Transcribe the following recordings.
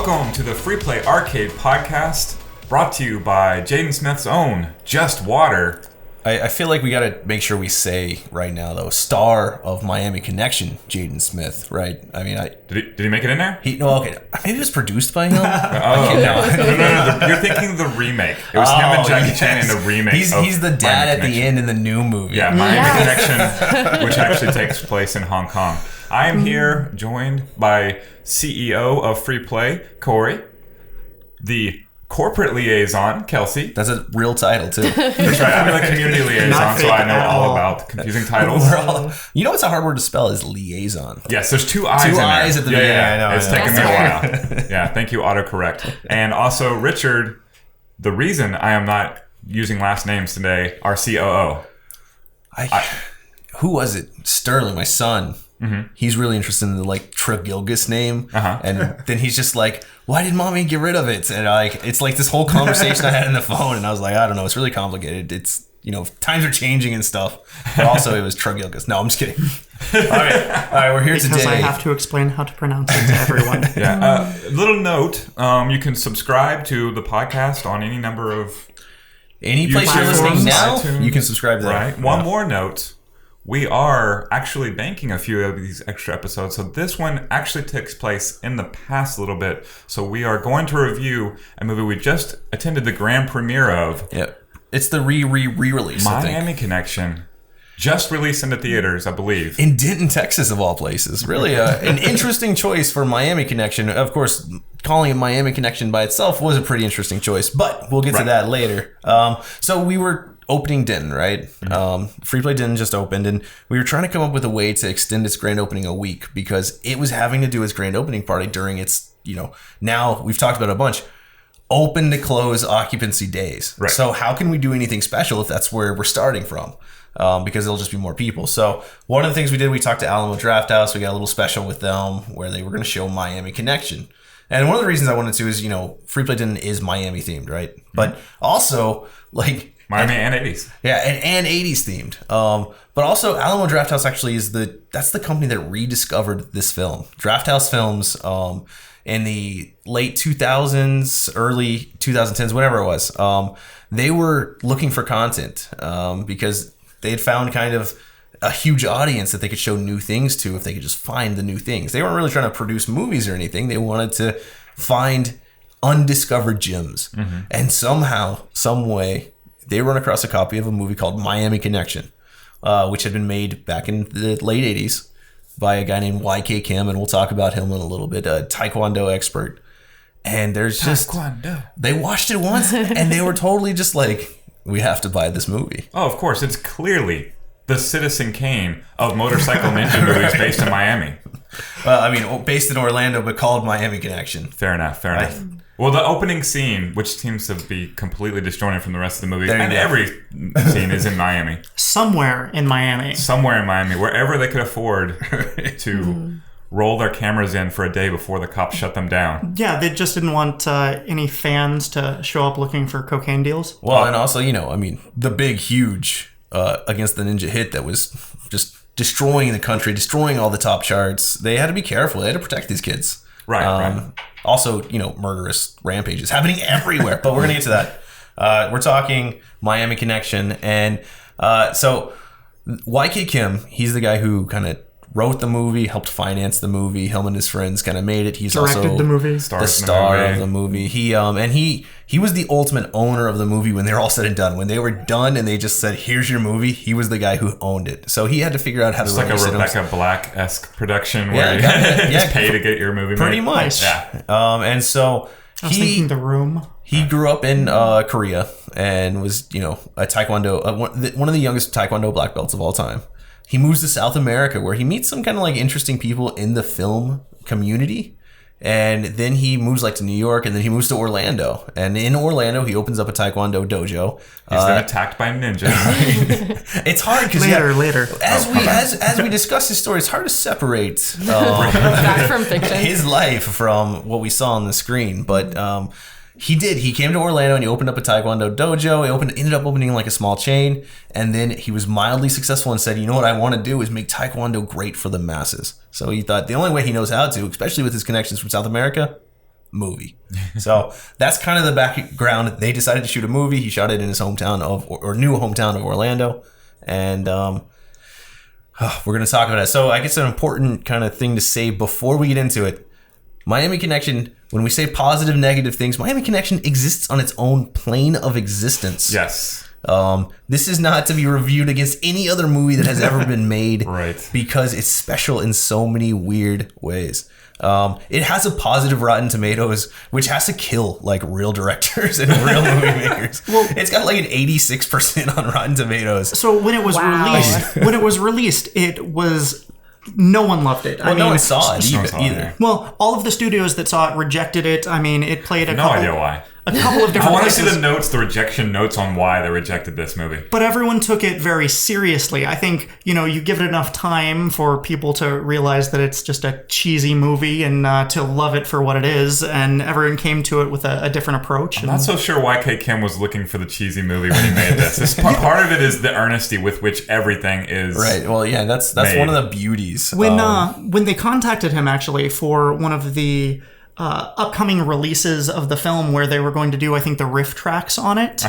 Welcome to the Free Play Arcade Podcast, brought to you by Jaden Smith's own Just Water. I feel like we got to make sure we say right now, though, star of Miami Connection, Jaden Smith, right? I mean, Did he make it in there? Okay. Maybe it was produced by him. No. You're thinking the remake. It was him and Jackie Chan in the remake. He's the dad at the end in the new movie. Yeah, Miami Connection, which actually takes place in Hong Kong. I am here joined by CEO of Free Play, Corey, the corporate liaison, Kelsey. That's a real title, too. That's right. I'm the community liaison, so I know all about confusing titles. You know what's a hard word to spell is liaison. Yes, there's two I's in there. Two I's at the beginning. Yeah, I know. It's taken me a while. Yeah, thank you, autocorrect. And also, Richard, the reason I am not using last names today, our COO. Who was it? Sterling, my son. Mm-hmm. He's really interested in the Tragilgus name, and then he's just like, "Why did mommy get rid of it?" And it's like this whole conversation I had on the phone, and I was like, "I don't know, it's really complicated. It's times are changing and stuff." But also, it was Tragilgus. No, I'm just kidding. All right, we're here today because I have to explain how to pronounce it to everyone. Little note: you can subscribe to the podcast on any number of place you're listening now. iTunes, you can subscribe there. Right. One more note. We are actually banking a few of these extra episodes. So this one actually takes place in the past a little bit. So we are going to review a movie we just attended the grand premiere of. Yeah. It's the re-release, Miami Connection. Just released into theaters, I believe. In Denton, Texas, of all places. Really an interesting choice for Miami Connection. Of course, calling it Miami Connection by itself was a pretty interesting choice. But we'll get to that later. So we were opening Denton, right? Mm-hmm. Free Play Denton just opened, and we were trying to come up with a way to extend its grand opening a week because it was having to do its grand opening party during its, now we've talked about it a bunch, open to close occupancy days. Right. So how can we do anything special if that's where we're starting from? Because it'll just be more people. So one of the things we did, we talked to Alamo Drafthouse. We got a little special with them where they were going to show Miami Connection. And one of the reasons I wanted to is, Free Play Denton is Miami themed, right? Mm-hmm. But also, Miami and 80s. Yeah, and 80s themed. But also, Alamo Drafthouse actually that's the company that rediscovered this film. Drafthouse Films, in the late 2000s, early 2010s, whatever it was, they were looking for content because they had found kind of a huge audience that they could show new things to if they could just find the new things. They weren't really trying to produce movies or anything. They wanted to find undiscovered gems. Mm-hmm. And somehow, some way, they run across a copy of a movie called Miami Connection, which had been made back in the late 80s by a guy named YK Kim, and we'll talk about him in a little bit, a Taekwondo expert. And there's they watched it once, and they were totally just like, we have to buy this movie. Oh, of course. It's clearly the Citizen Kane of motorcycle ninja movies based in Miami. Well, I mean, based in Orlando, but called Miami Connection. Fair enough. Well, the opening scene, which seems to be completely disjointed from the rest of the movie, and every scene is in Miami. Somewhere in Miami, wherever they could afford to roll their cameras in for a day before the cops shut them down. Yeah, they just didn't want any fans to show up looking for cocaine deals. Well, and also, the big, huge Against the Ninja hit that was just destroying the country, destroying all the top charts. They had to be careful. They had to protect these kids. Right. Also, murderous rampages happening everywhere. But we're going to get to that. We're talking Miami Connection. And so YK Kim, he's the guy who kind of wrote the movie, helped finance the movie. Him and his friends kind of made it. He's directed also the movie. The star of the movie. He was the ultimate owner of the movie when they were all said and done. When they were done and they just said, "Here's your movie," he was the guy who owned it. So he had to figure out how to run it. It's like a Rebecca Black-esque production where you pay to get your movie made. Pretty much. Yeah. And so I was thinking The Room. He grew up in Korea and was, a Taekwondo, one of the youngest Taekwondo black belts of all time. He moves to South America where he meets some kind of interesting people in the film community. And then he moves to New York, and then he moves to Orlando. And in Orlando, he opens up a Taekwondo dojo. He's then attacked by ninjas. It's hard because later. As we discuss his story, it's hard to separate fact from fiction. His life from what we saw on the screen. But he did. He came to Orlando and he opened up a Taekwondo dojo. He ended up opening a small chain, and then he was mildly successful and said, "You know what I want to do is make Taekwondo great for the masses." So he thought the only way he knows how to, especially with his connections from South America, movie. So that's kind of the background. They decided to shoot a movie. He shot it in his hometown or new hometown of Orlando. And we're going to talk about it. So I guess an important kind of thing to say before we get into it. Miami Connection, when we say positive, negative things, Miami Connection exists on its own plane of existence. Yes. This is not to be reviewed against any other movie that has ever been made. Right. Because it's special in so many weird ways. It has a positive Rotten Tomatoes, which has to kill like real directors and real movie makers. Well, it's got like an 86% on Rotten Tomatoes. So when it was released, it was no one loved it. Well, no one saw it either. Well, all of the studios that saw it rejected it. I mean, it played no idea why. A couple of different I want to places. see the notes, the rejection notes on why they rejected this movie. But everyone took it very seriously. I think, you give it enough time for people to realize that it's just a cheesy movie and to love it for what it is. And everyone came to it with a different approach. I'm not so sure why K. Kim was looking for the cheesy movie when he made this. Part of it is the earnesty with which everything is. Right. Well, yeah, that's one of the beauties. When they contacted him, actually, for one of the upcoming releases of the film where they were going to do, I think, the riff tracks on it.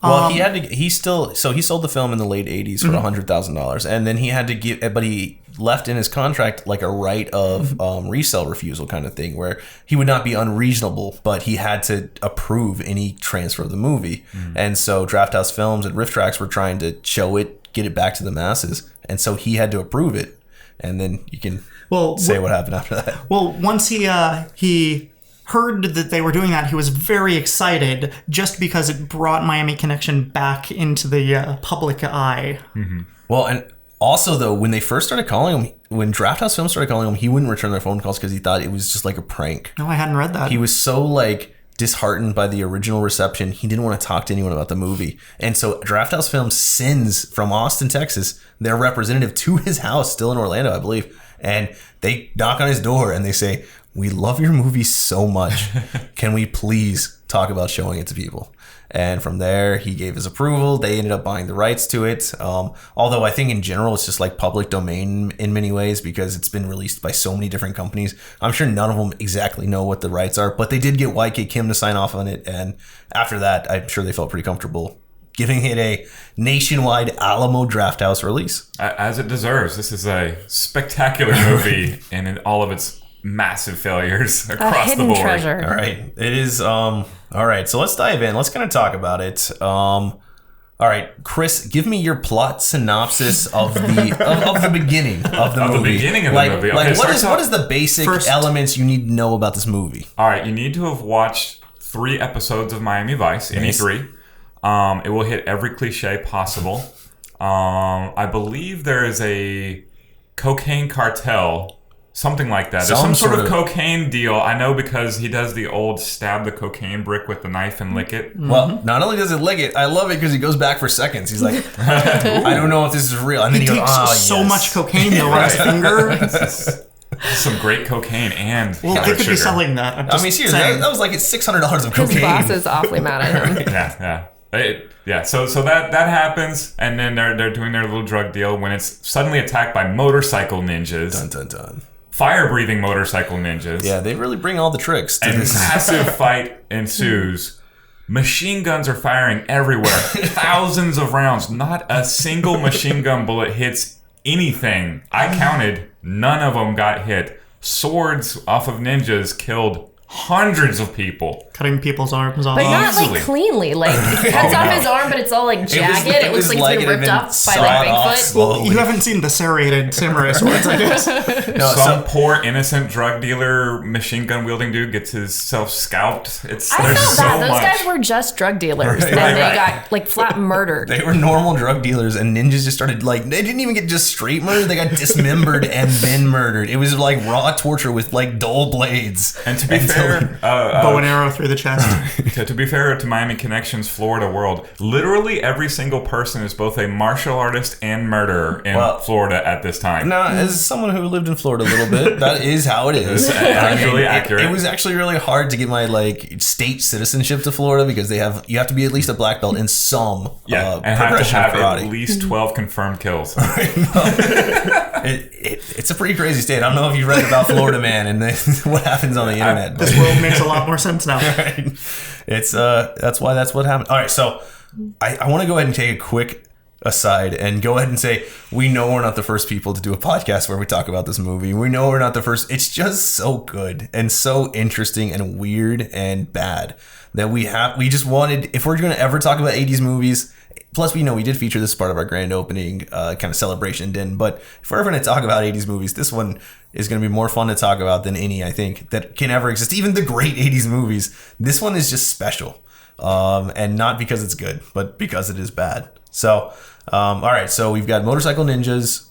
Well, he sold the film in the late 80s for $100,000, and then he had to give, but he left in his contract like a right of resale refusal kind of thing, where he would not be unreasonable, but he had to approve any transfer of the movie. And so Drafthouse Films and Riff Tracks were trying to show it, get it back to the masses, and so he had to approve it. And then you can say what happened after that. Well, once he heard that they were doing that, he was very excited just because it brought Miami Connection back into the public eye. Mm-hmm. Well, and also, though, when they first started calling him, when Drafthouse Films started calling him, he wouldn't return their phone calls because he thought it was just like a prank. No, I hadn't read that. He was so disheartened by the original reception, he didn't want to talk to anyone about the movie. And so Drafthouse Films sends from Austin, Texas, their representative to his house, still in Orlando, I believe. And they knock on his door and they say, "We love your movie so much. Can we please talk about showing it to people?" And from there, he gave his approval. They ended up buying the rights to it. Although I think in general, it's just like public domain in many ways because it's been released by so many different companies. I'm sure none of them exactly know what the rights are, but they did get YK Kim to sign off on it. And after that, I'm sure they felt pretty comfortable giving it a nationwide Alamo Drafthouse release. As it deserves. This is a spectacular movie in all of its massive failures across the board. Treasure. All right. It is, all right. So let's dive in. Let's kind of talk about it. All right, Chris, give me your plot synopsis of the beginning of the movie. The beginning of the movie. Okay, what is the basic elements you need to know about this movie? All right, you need to have watched 3 episodes of Miami Vice, any 3. It will hit every cliche possible. I believe there is a cocaine cartel, something like that. There's some sort of cocaine deal. I know because he does the old stab the cocaine brick with the knife and lick it. Well, not only does it lick it, I love it because he goes back for seconds. He's like, I don't know if this is real. And then he goes, so much cocaine though on his finger. Some great cocaine and they could be selling that. I mean, seriously, that was like it's $600 of cocaine. His boss is awfully mad at him. Yeah. So that happens, and then they're doing their little drug deal when it's suddenly attacked by motorcycle ninjas. Dun dun dun. Fire-breathing motorcycle ninjas. Yeah, they really bring all the tricks to this. Massive fight ensues. Machine guns are firing everywhere. Thousands of rounds. Not a single machine gun bullet hits anything. I counted. None of them got hit. Swords off of ninjas killed hundreds of people. Cutting people's arms off. But not like cleanly. Like, he cuts off his arm, but it's all like jagged. It looks like it's been ripped off by like Bigfoot. Well, you haven't seen the serrated samurai swords, I guess. Some poor innocent drug dealer machine gun wielding dude gets himself scalped. I felt bad. Those guys were just drug dealers. And they got like flat murdered. They were normal drug dealers, and ninjas just started they didn't even get just straight murdered. They got dismembered and then murdered. It was like raw torture with like dull blades. And to be fair, bow and arrow through the chest. To be fair to Miami Connection's Florida world, literally every single person is both a martial artist and murderer in Florida at this time. Now, as someone who lived in Florida a little bit, that is how it is. Actually accurate. It was actually really hard to get my state citizenship to Florida because you have to be at least a black belt in some and have to have at least 12 confirmed kills. It's a pretty crazy state. I don't know if you read about Florida Man and what happens on the internet. This world makes a lot more sense now. Right. It's that's what happened. All right, so I want to go ahead and take a quick aside and go ahead and say we know we're not the first people to do a podcast where we talk about this movie. We know we're not the first. It's just so good and so interesting and weird and bad that we just wanted, if we're going to ever talk about 80s movies, plus we know we did feature this as part of our grand opening kind of celebration din, but if we're ever going to talk about 80s movies, this one is going to be more fun to talk about than any, I think, that can ever exist. Even the great 80s movies, this one is just special. And not because it's good, but because it is bad. So, all right. So we've got motorcycle ninjas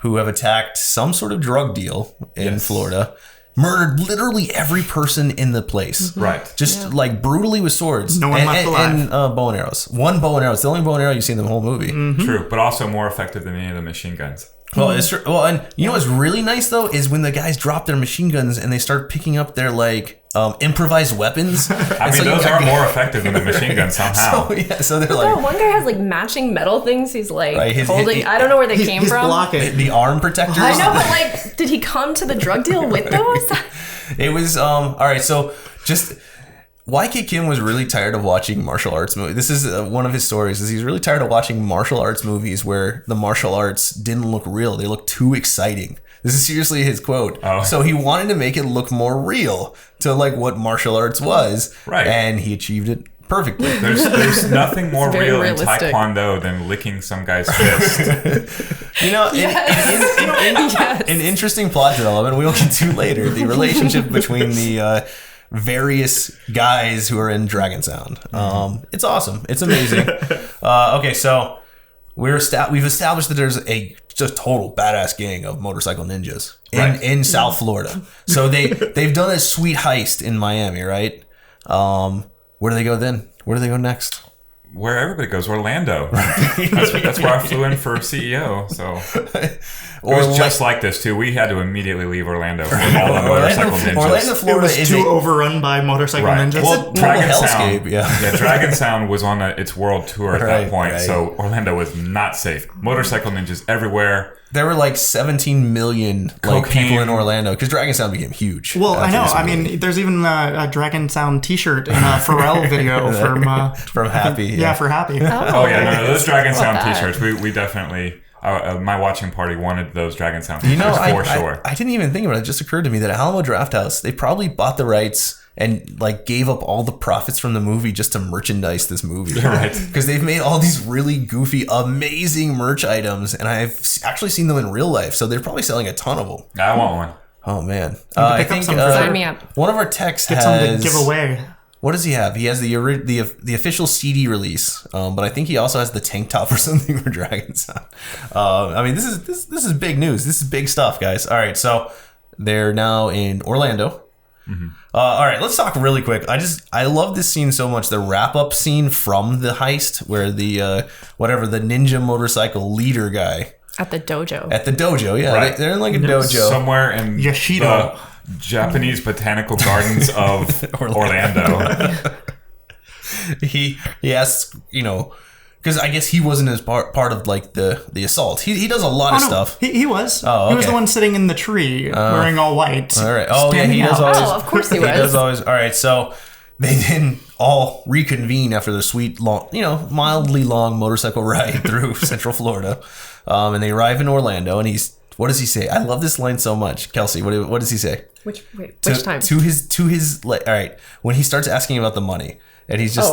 who have attacked some sort of drug deal in Florida, murdered literally every person in the place. Right. Just like brutally with swords. No one left alive. And bow and arrows. One bow and arrow. It's the only bow and arrow you see in the whole movie. True, but also more effective than any of the machine guns. Well, it's true. Well, and you know what's really nice though is when the guys drop their machine guns and they start picking up their improvised weapons. I mean, those are more effective than the machine gun somehow. So they're One guy has like matching metal things. He's like Right, holding. I don't know where they came from. Blocking. the arm protectors. I know, but like, did he come to the drug deal with those? It was all right. So just YK Kim was really tired of watching martial arts movies. This is one of his stories. Is he's really tired of watching martial arts movies where the martial arts didn't look real. They looked too exciting. This is seriously his quote. Oh. So he wanted to make it look more real to like what martial arts was. Right. And he achieved it perfectly. There's nothing more very real realistic. in Taekwondo than licking some guy's fist. You know, Yes. an interesting plot development we'll get to later. The relationship between the various guys who are in Dragon Sound. It's awesome. It's amazing. Okay, so we've established that there's a just total badass gang of motorcycle ninjas in South Florida. So they've done a sweet heist in Miami, right? Where do they go then? Where do they go next? Where everybody goes, Orlando. That's where I flew in for CEO. So it was just like this too. We had to immediately leave Orlando for all the motorcycle ninjas. Orlando, It Florida was is too overrun by motorcycle ninjas. Well, Dragon Sound, hellscape, yeah. Dragon Sound was on its world tour at that point, right. so Orlando was not safe. Motorcycle ninjas everywhere. There were like 17 million people in Orlando because Dragon Sound became huge. Well, I after know. this I movie. mean, there's even a Dragon Sound T-shirt in a Pharrell video from Happy. Yeah, for Happy. Oh yeah, no, those Dragon Sound that. T-shirts. We definitely. My watching party wanted those Dragon Sound You T-shirts know, for sure. I didn't even think about it. It just occurred to me that Alamo Drafthouse, they probably bought the rights and like gave up all the profits from the movie just to merchandise this movie. Right. Because they've made all these really goofy, amazing merch items, and I've actually seen them in real life. So they're probably selling a ton of them. I want one. Oh man, pick I up think some for Sign me up. one of our techs Get has some to give away. What does he have? He has the official CD release, but I think he also has the tank top or something for Dragon Sound. I mean, this is big news. This is big stuff, guys. All right, so they're now in Orlando. Mm-hmm. All right, let's talk really quick. I love this scene so much. The wrap up scene from the heist, where the the ninja motorcycle leader guy At the dojo. yeah, Right. they're in like a dojo. Somewhere in Yoshido. the Japanese botanical gardens of Orlando. He asks, because I guess he wasn't as part of like the assault. He does a lot of stuff. He was. Oh, He was okay. the one sitting in the tree wearing all white. All right. Oh yeah, he does standing out. always. Oh, of course he He does was. always. All right, so they then all reconvene after their sweet, long, mildly long motorcycle ride through Central Florida, and they arrive in Orlando. And what does he say? I love this line so much, Kelsey. What does he say? Which time? To his all right, when he starts asking about the money. And he's just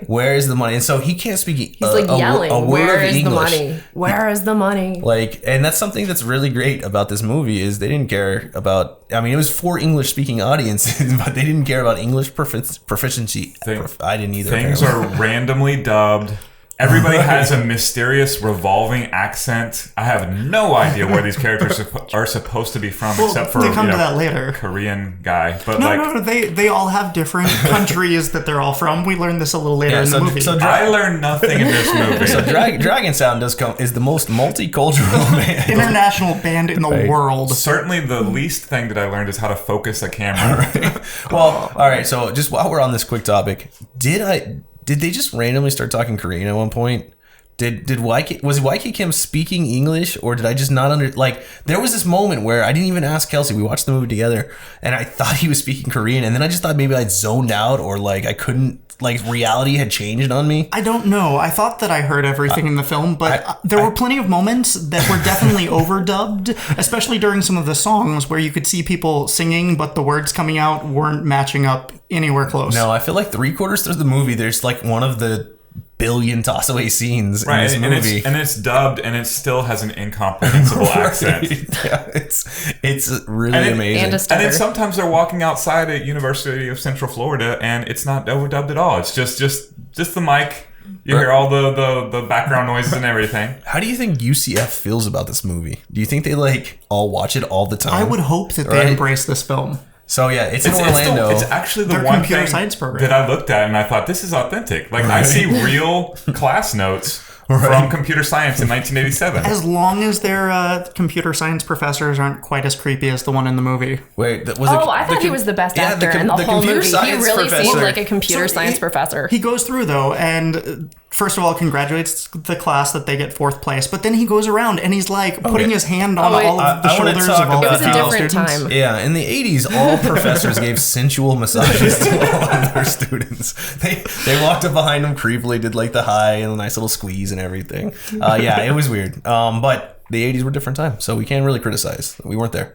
where is the money? And so he can't speak. He's yelling, a word where of is the English. money? Where is the money? And that's something that's really great about this movie is they didn't care about. I mean, it was for English speaking audiences, but they didn't care about English proficiency. I didn't either. Things are randomly dubbed. Everybody has a mysterious revolving accent. I have no idea where these characters are supposed to be from, except for they come to that later. Korean guy. But No, they all have different countries that they're all from. We learned this a little later in the movie. I learned nothing in this movie. So Dragon Sound is the most multicultural band. International band in the world. Certainly, the least thing that I learned is how to focus a camera. Well, all right. So just while we're on this quick topic, did they just randomly start talking Korean at one point? Did YK Kim speaking English, or did I just not there was this moment where I didn't even ask Kelsey. We watched the movie together, and I thought he was speaking Korean, and then I just thought maybe I'd zoned out, or I couldn't, reality had changed on me. I don't know. I thought that I heard everything in the film, but there were plenty of moments that were definitely overdubbed, especially during some of the songs where you could see people singing, but the words coming out weren't matching up anywhere close. No, I feel like 3/4 through the movie, there's one of the billion toss away scenes in this movie, and it's dubbed, and it still has an incomprehensible accent. Yeah, it's really amazing. And then sometimes they're walking outside at University of Central Florida, and it's not overdubbed at all. It's just the mic. You hear all the background noises and everything. How do you think UCF feels about this movie? Do you think they all watch it all the time? I would hope that they embrace this film. So yeah, it's in Orlando. It's actually the one computer thing science program that I looked at and I thought, this is authentic. I see real class notes from computer science in 1987. As long as their computer science professors aren't quite as creepy as the one in the movie. Wait, I thought he was the best actor in the whole movie. He really seemed like a computer science professor. He goes through though, and first of all, congratulates the class that they get 4th place. But then he goes around and he's putting his hand on all of the shoulders of all the It was a different students. time. Yeah, in the 80s, all professors gave sensual massages to all of their students. They walked up behind them creepily, did the high and a nice little squeeze and everything. Yeah, it was weird. But the 80s were a different time, so we can't really criticize. We weren't there.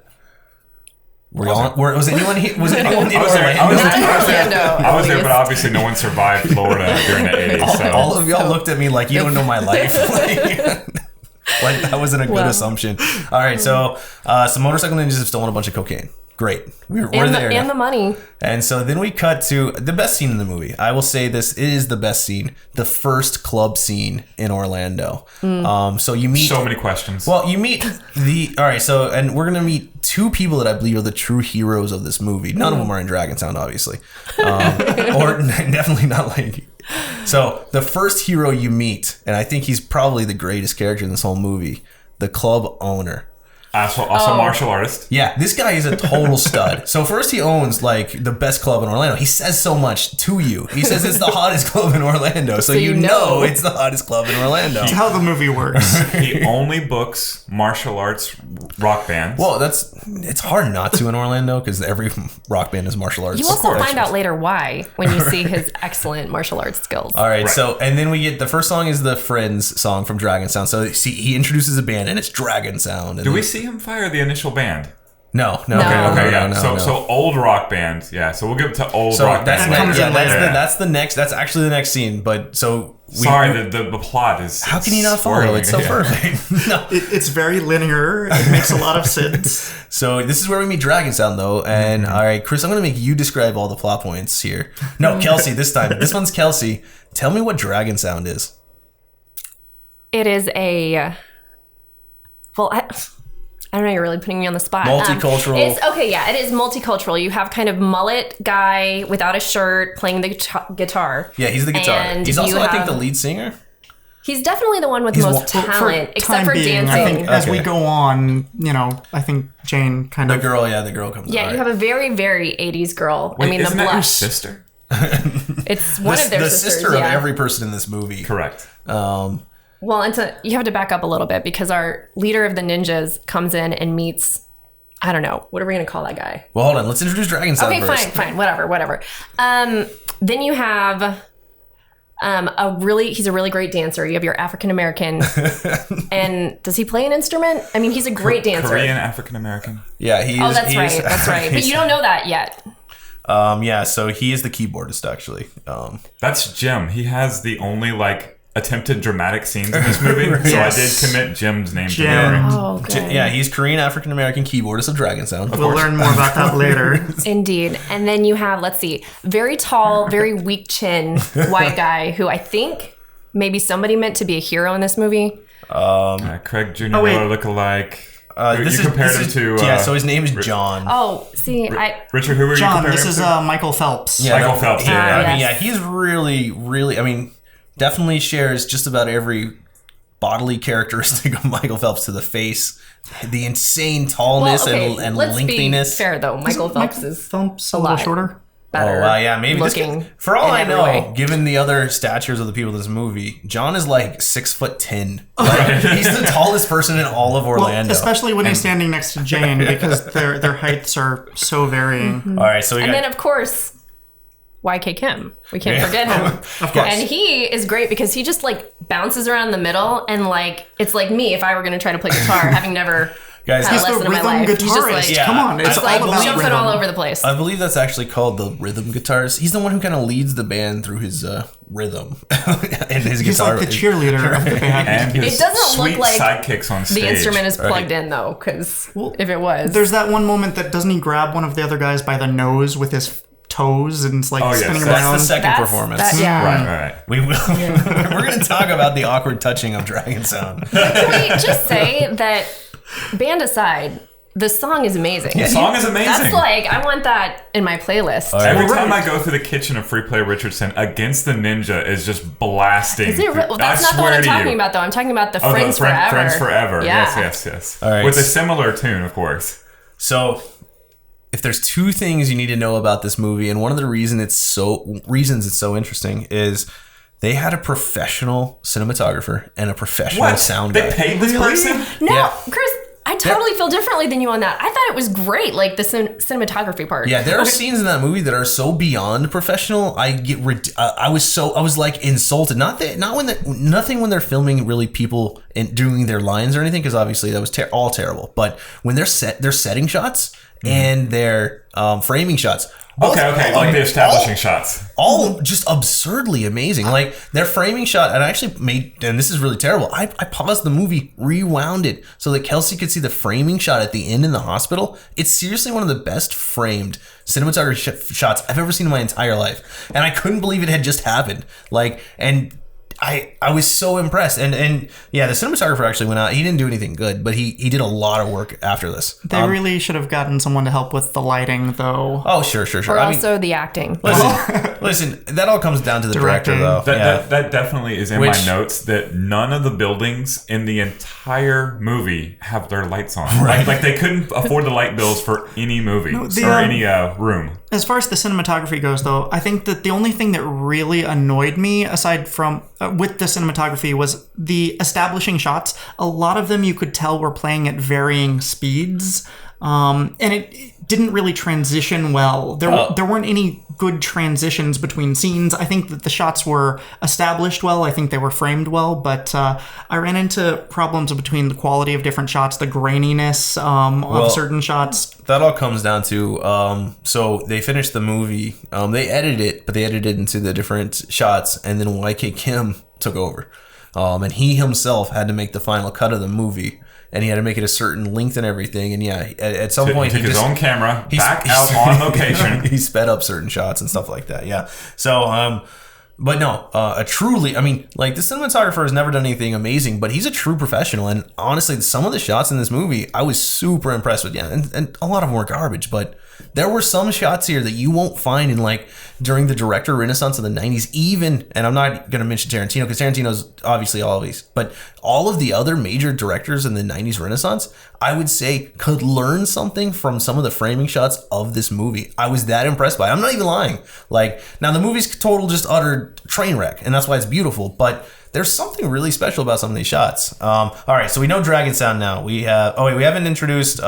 Was anyone in Orlando? I was there, but obviously no one survived Florida during the 80s. So. All of y'all looked at me like you don't know my life. That wasn't a good assumption. All right, so some motorcycle ninjas have stolen a bunch of cocaine. Great. We're there. And the money. And so then we cut to the best scene in the movie. I will say this, it is the best scene. The first club scene in Orlando. So you meet... So many questions. Well, you meet all right, so, and we're going to meet 2 people that I believe are the true heroes of this movie. None of them are in Dragon Sound, obviously. Or definitely not So the first hero you meet, and I think he's probably the greatest character in this whole movie, the club owner. Also martial artist. Yeah, this guy is a total stud. So first he owns the best club in Orlando. He says so much to you. He says it's the hottest club in Orlando. So you know it's the hottest club in Orlando. That's how the movie works. He only books martial arts rock bands. Well, it's hard not to in Orlando because every rock band is martial arts. You also find out later why when you see his excellent martial arts skills. All right. So, and then we get the first song is the Friends song from Dragon Sound. So see, he introduces a band and it's Dragon Sound. And do we see him fire the initial band? No. Okay, yeah. So old rock band. Yeah. So we'll give it to old rock band. That's the next. That's actually the next scene. But so the plot is. How can you not follow? It's so perfect. No, it's very linear. It makes a lot of sense. So this is where we meet Dragon Sound, though. And all right, Chris, I'm going to make you describe all the plot points here. No, Kelsey, this time. This one's Kelsey. Tell me what Dragon Sound is. It is a. Well, I don't know, you're really putting me on the spot. Multicultural. It is multicultural. You have kind of mullet guy without a shirt playing the guitar. Yeah, he's the guitar. And he's also, I think, the lead singer. He's definitely the one with the most talent, except for dancing. I think as we go on, I think Jane kind of... The girl comes Yeah, you have a very, very 80s girl. Wait, the blush. That your sister? It's one of their sisters, the sister of every person in this movie. Correct. Well, you have to back up a little bit because our leader of the ninjas comes in and meets, I don't know, what are we going to call that guy? Well, hold on. Let's introduce Dragon Sound first. Okay, fine. Whatever. Then you have he's a really great dancer. You have your African American. And does he play an instrument? I mean, he's a great dancer. Korean African American. Yeah, he is. Oh, that's right. That's right. But you don't know that yet. Yeah, so he is the keyboardist, actually. That's Jim. He has the only, attempted dramatic scenes in this movie. Yes. So I did commit Jim's name to memory. Oh, good. Yeah, he's Korean African American keyboardist of Dragon Sound. We'll learn more about that later. Indeed. And then you have, let's see, very tall, very weak chin white guy who I think maybe somebody meant to be a hero in this movie. Craig Jr. Miller lookalike. You compared him to... so his name is John. Oh, see, Richard, who were you comparing him to? This is Michael Phelps. Yeah, Michael Phelps, yes. He's really, really... definitely shares just about every bodily characteristic of Michael Phelps to the face. The insane tallness and let's lengthiness. Be fair though, Michael Phelps is a little shorter. better. Oh wow, yeah, maybe looking. For all I every know, way. given the other statures of the people in this movie, John is like 6'10". Like, he's the tallest person in all of Orlando. Well, especially when he's standing next to Jane, because their heights are so varying. All right, so we And got. then, of course, YK Kim. We can't forget him. Of course. And he is great because he just like bounces around the middle and like it's like me if I were going to try to play guitar, having never Guys, had a He's the lesson in my rhythm life. He's just guitarist. like Yeah. Come on, it's I- all I about believe- jumping rhythm. all over the place. I believe that's actually called the rhythm guitarist. He's the one who kind of leads the band through his rhythm and his He's guitar. like the cheerleader of the band. And his It doesn't look sweet like sidekicks on stage. The instrument is Right. plugged in though, because if it was, There's that one moment that doesn't he grab one of the other guys by the nose with his toes and it's like Oh, yes, spinning that's around. That's the second That's- performance. that- yeah. Right. We will. We're going to talk about the awkward touching of Dragon Sound. Can we just say that, band aside, the song is amazing. The song is amazing. That's like, I want that in my playlist. Every time I go through the kitchen of Free Play Richardson, Against the Ninja is just blasting. Is it well, that's I not the one swear I'm to talking you. about, though. I'm talking about the Oh, Friends the Forever. Friends Forever. Yeah. Yes. All right. With a similar tune, of course. So, if there's two things you need to know about this movie, and one of the reasons it's so interesting is they had a professional cinematographer and a professional sound They guy. paid this person? No, Yeah. Chris, I totally feel differently than you on that. I thought it was great, like the cinematography part. Yeah, there are scenes in that movie that are so beyond professional. I was like insulted. Nothing when they're filming really people and doing their lines or anything, because obviously that was all terrible. But when they're setting shots and their framing shots. Okay, like the establishing shots. All just absurdly amazing. Like their framing shot, and I actually made, and this is really terrible. I paused the movie, rewound it so that Kelsey could see the framing shot at the end in the hospital. It's seriously one of the best framed cinematography shots I've ever seen in my entire life, and I couldn't believe it had just happened. I was so impressed, and yeah, the cinematographer actually went out. He didn't do anything good, but he did a lot of work after this. They really should have gotten someone to help with the lighting, though. Oh, sure. Or also the acting. Listen, that all comes down to the director, Directing. though. That definitely is in my notes that none of the buildings in the entire movie have their lights on. Right. Like they couldn't afford the light bills for any movie or any room. As far as the cinematography goes, though, I think that the only thing that really annoyed me, aside from with the cinematography, was the establishing shots. A lot of them you could tell were playing at varying speeds, and it didn't really transition well. There weren't any good transitions between scenes. I think that the shots were established well. I think they were framed well, but I ran into problems between the quality of different shots, the graininess of certain shots. That all comes down to so they finished the movie, they edited it, but they edited it into the different shots, and then YK Kim took over, and he himself had to make the final cut of the movie, and he had to make it a certain length and everything. And yeah, at some point He took his own camera back out out on location. He sped up certain shots and stuff like that. Yeah. So but no, truly, I mean, like the cinematographer has never done anything amazing, but he's a true professional. And honestly, some of the shots in this movie, I was super impressed with. Yeah, and a lot of them were garbage, but there were some shots here that you won't find in like during the director renaissance of the 90s, even, and I'm not going to mention Tarantino because Tarantino's obviously always, but all of the other major directors in the 90s renaissance, I would say could learn something from some of the framing shots of this movie. I was that impressed by it. I'm not even lying. Like, now the movie's total just utter train wreck, and that's why it's beautiful, but there's something really special about some of these shots. All right, so we know Dragon Sound now. We haven't introduced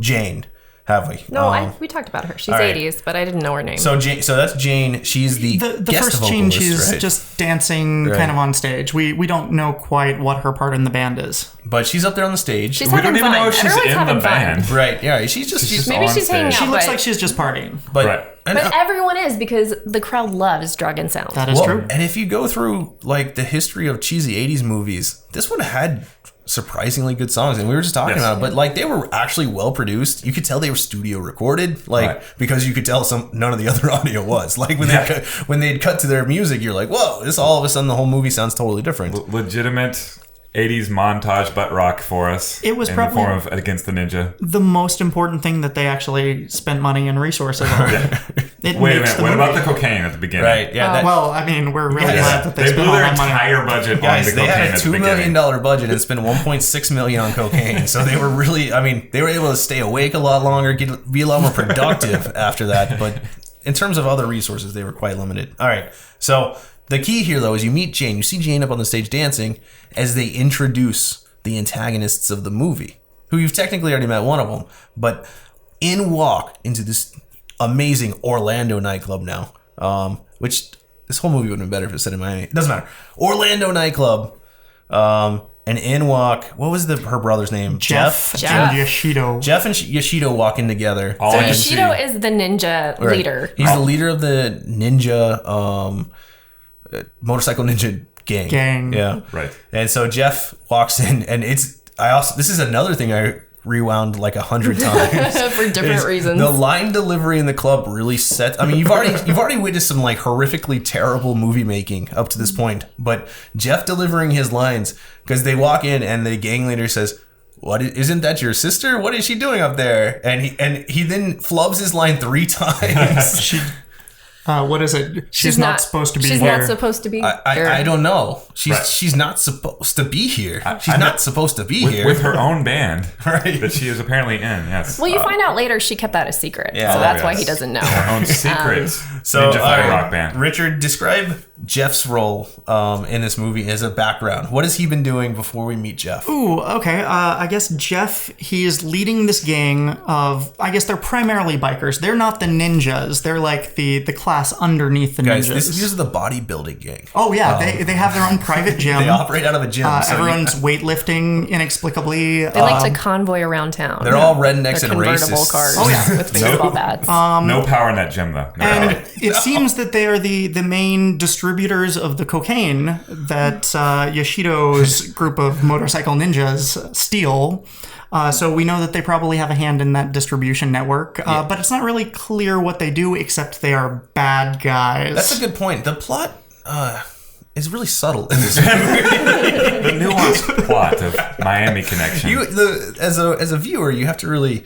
Jane, have we? No, we talked about her. She's right. 80s, but I didn't know her name. So that's Jane. She's the guest first vocalist, scene, she's right? just dancing kind of on stage. We don't know quite what her part in the band is. But she's up there on the stage. She's We having don't even fun. know if she's Everyone's in the having fun. band. Right, yeah. She's Maybe on she's hanging stage. out. She looks but- like she's just partying. but Right. But everyone is because the crowd loves Dragon Sound. That is true. And if you go through like the history of cheesy 80s movies, this one had surprisingly good songs, and we were just talking about it, but like they were actually well produced. You could tell they were studio recorded, like because you could tell none of the other audio was like when they'd cut to their music, you're like, whoa, this all of a sudden the whole movie sounds totally different. Legitimate 80s montage butt rock for us. It was in probably- the form of Against the Ninja. The most important thing that they actually spent money and resources on. It Wait a makes minute, the what movie. about the cocaine at the beginning? Right? Yeah. Well, I mean, we're really Guys, glad that they They spent blew all their that money. entire budget Guys, on the they cocaine had a at the $2 beginning. million budget and spent $1.6 million on cocaine. So they were really, I mean, they were able to stay awake a lot longer, be a lot more productive after that. But in terms of other resources, they were quite limited. All right. So the key here, though, is you meet Jane. You see Jane up on the stage dancing as they introduce the antagonists of the movie, who you've technically already met one of them. But in walk into this amazing Orlando nightclub now, which this whole movie would have been better if it said in Miami. It doesn't matter. Orlando nightclub. And in walk, what was her brother's name? Jeff. And Yoshido. Jeff and Yoshido walk in together. So Yoshido is the ninja leader. He's the leader of the ninja, motorcycle ninja gang. Yeah. Right. And so Jeff walks in, and this is another thing I rewound like 100 times for different reasons. The line delivery in the club really set. I mean, you've already witnessed some like horrifically terrible movie making up to this point, but Jeff delivering his lines, because they walk in and the gang leader says, "What, isn't that your sister? What is she doing up there?" And he then flubs his line 3 times. What is it? She's not supposed to be here. She's not supposed to be here. I don't know. She's not supposed to be here. She's not supposed to be here. With her own band right. that she is apparently in, yes. Well, you find out later she kept that a secret. Yeah. So that's why he doesn't know. Her own secret So, ninja fighter rock band. Richard, describe Jeff's role in this movie as a background. What has he been doing before we meet Jeff? Ooh, okay. I guess Jeff, he is leading this gang of, I guess they're primarily bikers. They're not the ninjas. They're like the class underneath the Guys, ninjas. these are the bodybuilding gang. Oh, yeah. They have their own private gym. They operate out of a gym. So everyone's weightlifting inexplicably. They like to convoy around town. They're all rednecks They're and convertible racists. cars with baseball bats. No power in that gym, though. No And power. it seems that they are the main distributors of the cocaine that Yoshido's group of motorcycle ninjas steal. So we know that they probably have a hand in that distribution network, but it's not really clear what they do, except they are bad guys. That's a good point. The plot is really subtle in this movie. The nuanced plot of Miami Connection. As a viewer, you have to really...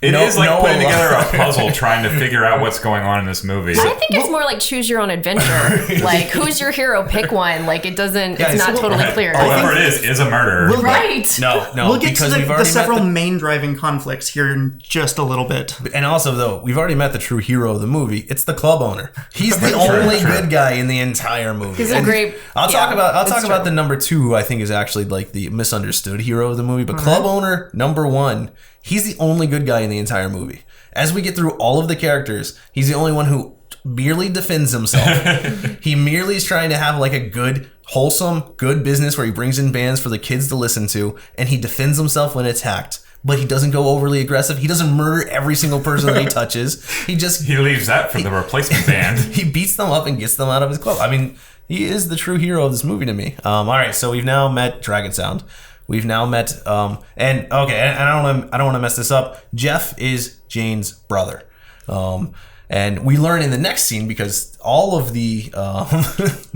It is like putting together a puzzle trying to figure out what's going on in this movie. I think it's more like choose your own adventure. Like, who's your hero? Pick one. Like, it's not totally clear. Whoever it is a murderer. Right. No, we'll get to because we've the already several met main driving conflicts here in just a little bit. and also, though, we've already met the true hero of the movie. It's the club owner. He's the only good guy in the entire movie. He's a great... I'll talk about the number 2, who I think is actually like the misunderstood hero of the movie. But club owner number 1, he's the only good guy in the entire movie. As we get through all of the characters, he's the only one who merely defends himself. He merely is trying to have like a good, wholesome, good business where he brings in bands for the kids to listen to, and he defends himself when attacked. But he doesn't go overly aggressive. He doesn't murder every single person that he touches. He leaves that for the replacement band. He beats them up and gets them out of his club. I mean, he is the true hero of this movie to me. All right, so we've now met Dragon Sound. We've now met, and I don't want to mess this up. Jeff is Jane's brother, and we learn in the next scene, because all of the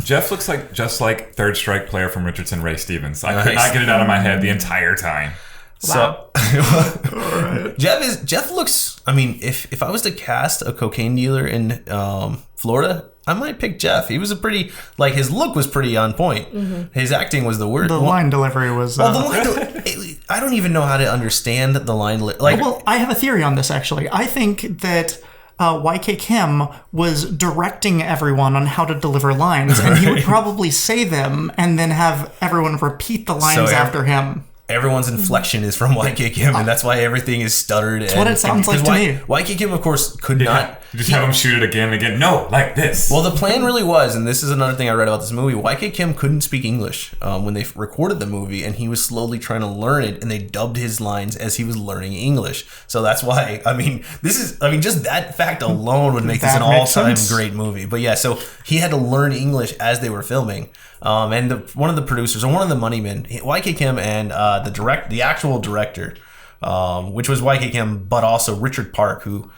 Jeff looks like just like Third Strike player from Richardson, Ray Stevens. I could not get it out of my head the entire time. So Jeff looks. I mean, if I was to cast a cocaine dealer in Florida, I might pick Jeff. He was his look was pretty on point. Mm-hmm. His acting was the worst. The line delivery was... I don't even know how to understand the line. Well, I have a theory on this, actually. I think that YK Kim was directing everyone on how to deliver lines, and he would probably say them and then have everyone repeat the lines after him. Everyone's inflection is from YK Kim, and that's why everything is stuttered. That's what it sounds like to me. YK Kim, of course, could not... Just have him shoot it again and again. No, like this. Well, the plan really was, and this is another thing I read about this movie, YK Kim couldn't speak English when they recorded the movie, and he was slowly trying to learn it, and they dubbed his lines as he was learning English. So that's why, just that fact alone would make this an all-time great movie. But yeah, so he had to learn English as they were filming. And one of the producers, or one of the money men, YK Kim, and the actual director, which was YK Kim, but also Richard Park, who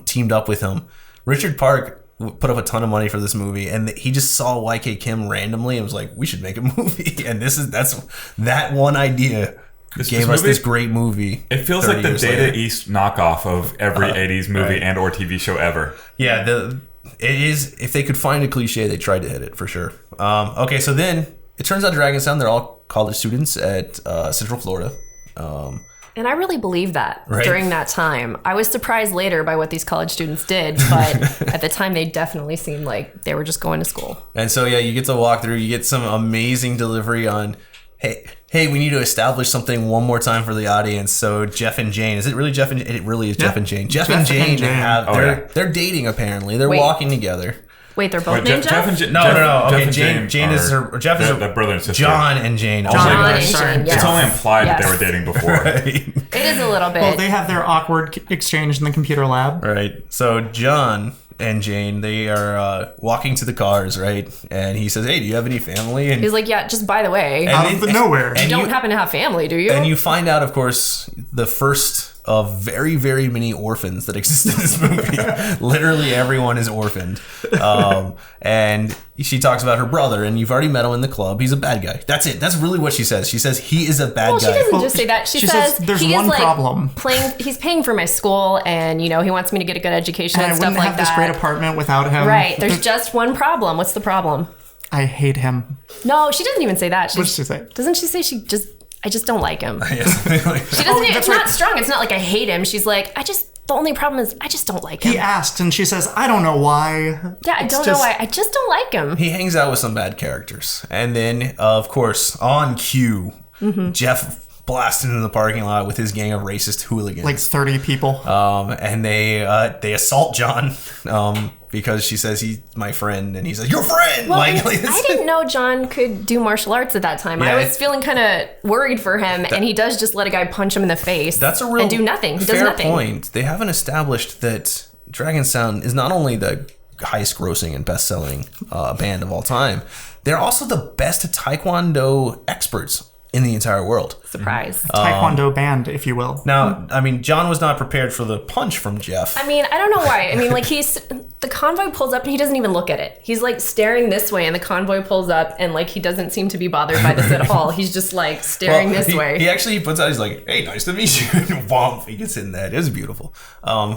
teamed up with him. Richard Park put up a ton of money for this movie, and he just saw YK Kim randomly and was like, "We should make a movie." And that's that one idea gave us this great movie. It feels like the Data East knockoff of every 80s movie and or TV show ever. Yeah, it is. If they could find a cliche, they tried to hit it for sure. Okay, so then it turns out Dragon Sound, they're all college students at Central Florida. And I really believed that Right. during that time. I was surprised later by what these college students did, but at the time they definitely seemed like they were just going to school. And so, yeah, you get to walk through, you get some amazing delivery on, hey, we need to establish something one more time for the audience. So Jeff and Jane, is it really Jeff and Jane? It really is Jeff and Jane. Jeff and Jane they're dating apparently. They're walking together. Wait, they're both named Jeff? No. Okay, Jane is her. Jeff is the brother and sister. John and Jane. John and Jane, yes. It's only implied that they Yes. were dating before. Right. It is a little bit. Well, they have their awkward exchange in the computer lab. Right. So John and Jane, they are walking to the cars, right? And he says, "Hey, do you have any family?" And He's like, yeah, just by the way, Out of nowhere. you don't happen to have family, do you? And you find out, of course, the first of very, very many orphans that exist in this movie. Literally everyone is orphaned. And she talks about her brother, and you've already met him in the club. He's a bad guy. That's it. That's really what she says. She says he is a bad well, guy. she doesn't just say that. She says there's he one is like problem. he's paying for my school, and he wants me to get a good education And and I stuff wouldn't like have this that. great apartment without him. Right. There's just one problem. What's the problem? I hate him. No, she doesn't even say that. What does she say? Doesn't she say I just don't like him? Yeah, something like that. She doesn't. that's It's right. not strong. It's not like I hate him. She's like, the only problem is I just don't like him. He asked, and she says, I don't know why. Yeah, I don't know why. I just don't like him. He hangs out with some bad characters. And then, of course, on cue, Jeff blasts into the parking lot with his gang of racist hooligans. Like 30 people. And they assault John because she says he's my friend, and he's like, your friend! Well, like, and I didn't know John could do martial arts at that time. Yeah, I was feeling kind of worried for him, and he does just let a guy punch him in the face. That's a real and do nothing. He does fair nothing. point. They haven't established that Dragon Sound is not only the highest grossing and best selling band of all time, they're also the best Taekwondo experts in the entire world. Surprise. Taekwondo band, if you will. Now, I mean, John was not prepared for the punch from Jeff. I mean, I don't know why. I mean, like the convoy pulls up and he doesn't even look at it. He's like staring this way, and the convoy pulls up, and like he doesn't seem to be bothered by this at all. He's just like staring this way. He actually puts out, he's like, hey, nice to meet you. And womp, he gets in that. It was beautiful.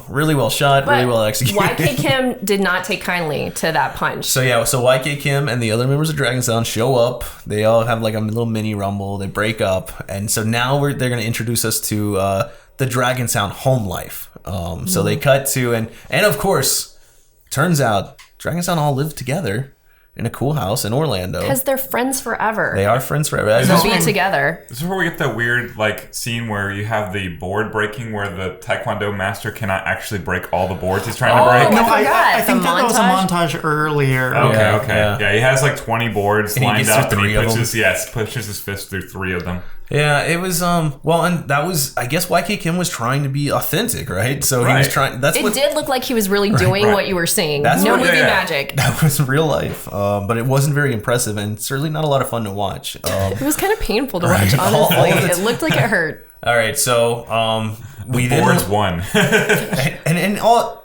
Really well shot, really well executed. YK Kim did not take kindly to that punch. So YK Kim and the other members of Dragon Sound show up. They all have like a little mini rumble. They break up, and so now they're going to introduce us to the Dragon Sound home life. So they cut to and of course, turns out Dragon Sound all live together in a cool house in Orlando. Because they're friends forever. They are friends forever. They'll be together. This is where we get that weird scene where you have the board breaking, where the Taekwondo master cannot actually break all the boards he's trying to break. No, I forgot. I think The that was a montage earlier. Okay. Yeah. He has like 20 boards And he lined gets up, and through he 3 of pushes his fist through 3 of them. Yeah, it was well, and that was, I guess YK Kim was trying to be authentic, right? So he was Right. trying. It did look like he was really doing right. what you were seeing. That's No what- movie yeah. magic. That was real life, but it wasn't very impressive, and certainly not a lot of fun to watch. It was kind of painful to watch, All honestly. of It looked like it hurt. All right, so we Boards won. and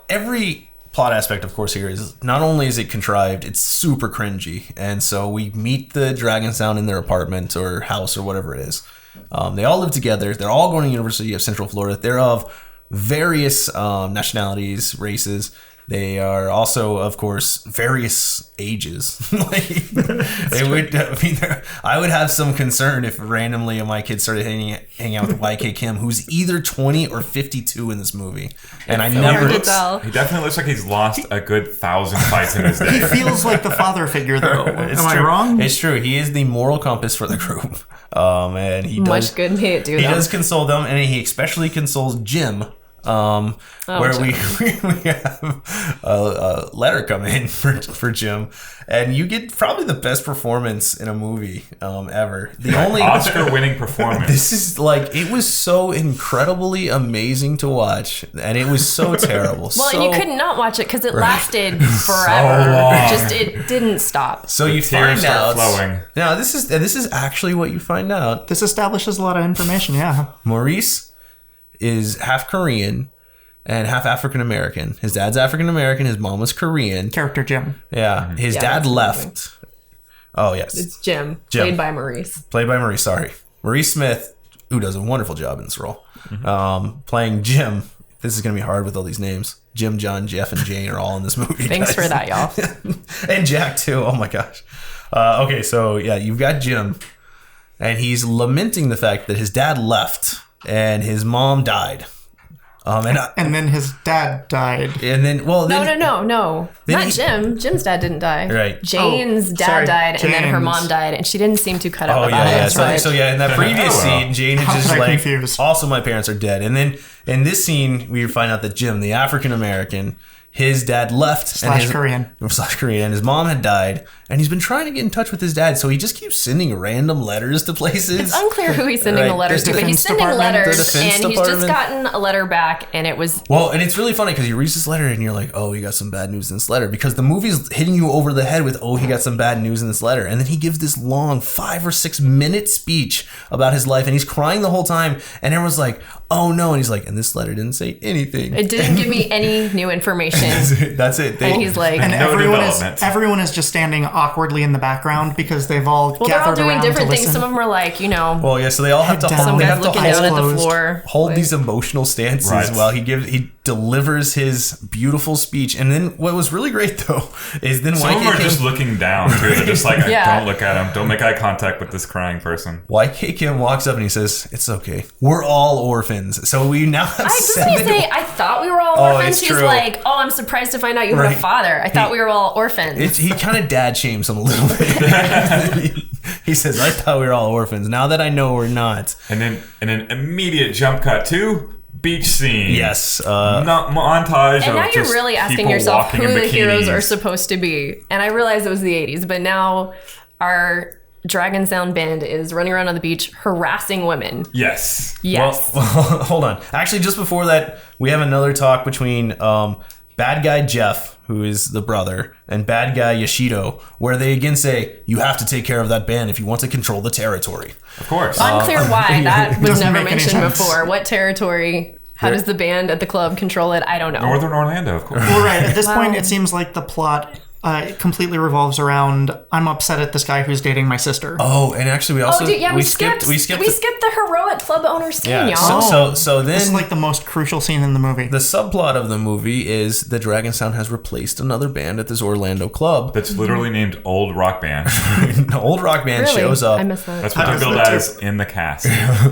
every plot aspect, of course, here is not only is it contrived, it's super cringy, and so we meet the Dragon Sound in their apartment or house or whatever it is. They all live together. They're all going to University of Central Florida. They're of various nationalities, races. They are also, of course, various ages. I would have some concern if randomly my kids started hanging out with YK Kim, who's either 20 or 52 in this movie, and I never. Hard to tell. He definitely looks like he's lost a good 1,000 fights in his day. He feels like the father figure, though. It's Am I true. wrong? It's true. He is the moral compass for the group, and he Much does. good may it do, He though. does console them, and he especially consoles Jim. Where we have a letter come in for Jim, and you get probably the best performance in a movie ever. The only Oscar-winning performance. This is it was so incredibly amazing to watch, and it was so terrible. Well, so, and you could not watch it because it lasted forever. long. It didn't stop. So you Tears find start out. flowing. Now this is actually what you find out. This establishes a lot of information, yeah. Maurice is half Korean and half African American. His dad's African American. His mom was Korean. Character Jim. Yeah, his Yeah, dad that's left. Oh yes, It's Jim, Jim. played by Maurice. played by Maurice. Sorry, Maurice Smith, who does a wonderful job in this role, playing Jim. This is gonna be hard with all these names. Jim, John, Jeff, and Jane are all in this movie. Thanks guys. for that, y'all. And Jack too. Oh my gosh. Okay, so yeah, you've got Jim, and he's lamenting the fact that his dad left and his mom died. And then his dad died. And then, well, then, No. Not Jim. Jim's dad didn't die. Right. Jane's dad died, and then her mom died, and she didn't seem too cut up about it. So in that previous scene, Jane is just like, confused. Also, my parents are dead. And then in this scene, we find out that Jim, the African American, his dad left Korean, and his mom had died, and he's been trying to get in touch with his dad, so he just keeps sending random letters to places. It's unclear who he's sending the letters to, but he's sending letters, and he's just gotten a letter back, and it was... Well, and it's really funny because you read this letter and you're like, oh, he got some bad news in this letter, because the movie's hitting you over the head with, oh, he got some bad news in this letter, and then he gives this long 5 or 6 minute speech about his life, and he's crying the whole time, and everyone's like, oh no, and he's like, and this letter didn't say anything. It didn't give me any new information. That's it. And he's like, and everyone is just standing awkwardly in the background because they've all gathered around. They're all doing different to things. Some of them are like, Well, yeah, so they all have to Some guy's looking down at the floor, hold these emotional stances while he delivers his beautiful speech. And then what was really great though is then some of them are just looking down too. They're just like, don't look at him. Don't make eye contact with this crying person. YK Kim walks up and he says, "It's okay. We're all orphans." So we now have I thought we were all orphans. He's like, oh, I'm surprised to find out you have a father. I thought we were all orphans. He kind of dad shames him a little bit. He says, I thought we were all orphans. Now that I know we're not. And then an immediate jump cut to beach scene. Yes. Not montage. And now you're really asking yourself who the heroes are supposed to be. And I realized it was the 80s, but now our Dragon Sound band is running around on the beach harassing women. Yes. Well, hold on. Actually, just before that, we have another talk between bad guy Jeff, who is the brother, and bad guy Yoshido, where they again say, you have to take care of that band if you want to control the territory. Of course. Unclear why. That was never mentioned before. What territory? How does the band at the club control it? I don't know. Northern Orlando, of course. Well, right. At this point, it seems like the plot completely revolves around, I'm upset at this guy who's dating my sister. Oh, and actually we also we skipped the heroic club owner scene, y'all. So then this is like the most crucial scene in the movie. The subplot of the movie is that Dragon Sound has replaced another band at this Orlando club that's literally named Old Rock Band. The Old Rock Band shows up. I missed that. That's what they're billed as in the cast.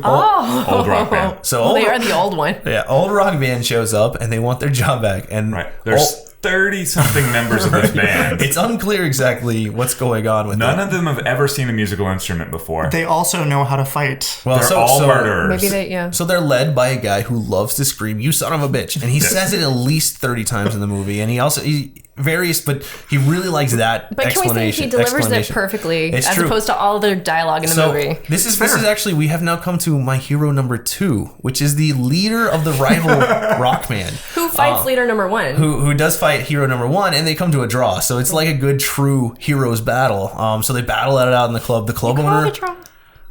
Old Rock Band. So they are the old one. Yeah, Old Rock Band shows up and they want their job back. And there's 30-something members of this band. It's unclear exactly what's going on with None of them have ever seen a musical instrument before. They also know how to fight. Well, they're all murderers. Maybe So they're led by a guy who loves to scream, "You son of a bitch," and he says it at least 30 times in the movie. And but he really likes that But can we say he delivers it perfectly as opposed to all the dialogue in the movie? This is actually, we have now come to my hero number 2, which is the leader of the rival rock band. Who fights leader number 1? Who does fight hero number 1, and they come to a draw. So it's like a good true heroes battle. So they battle it out in the club. The club owner...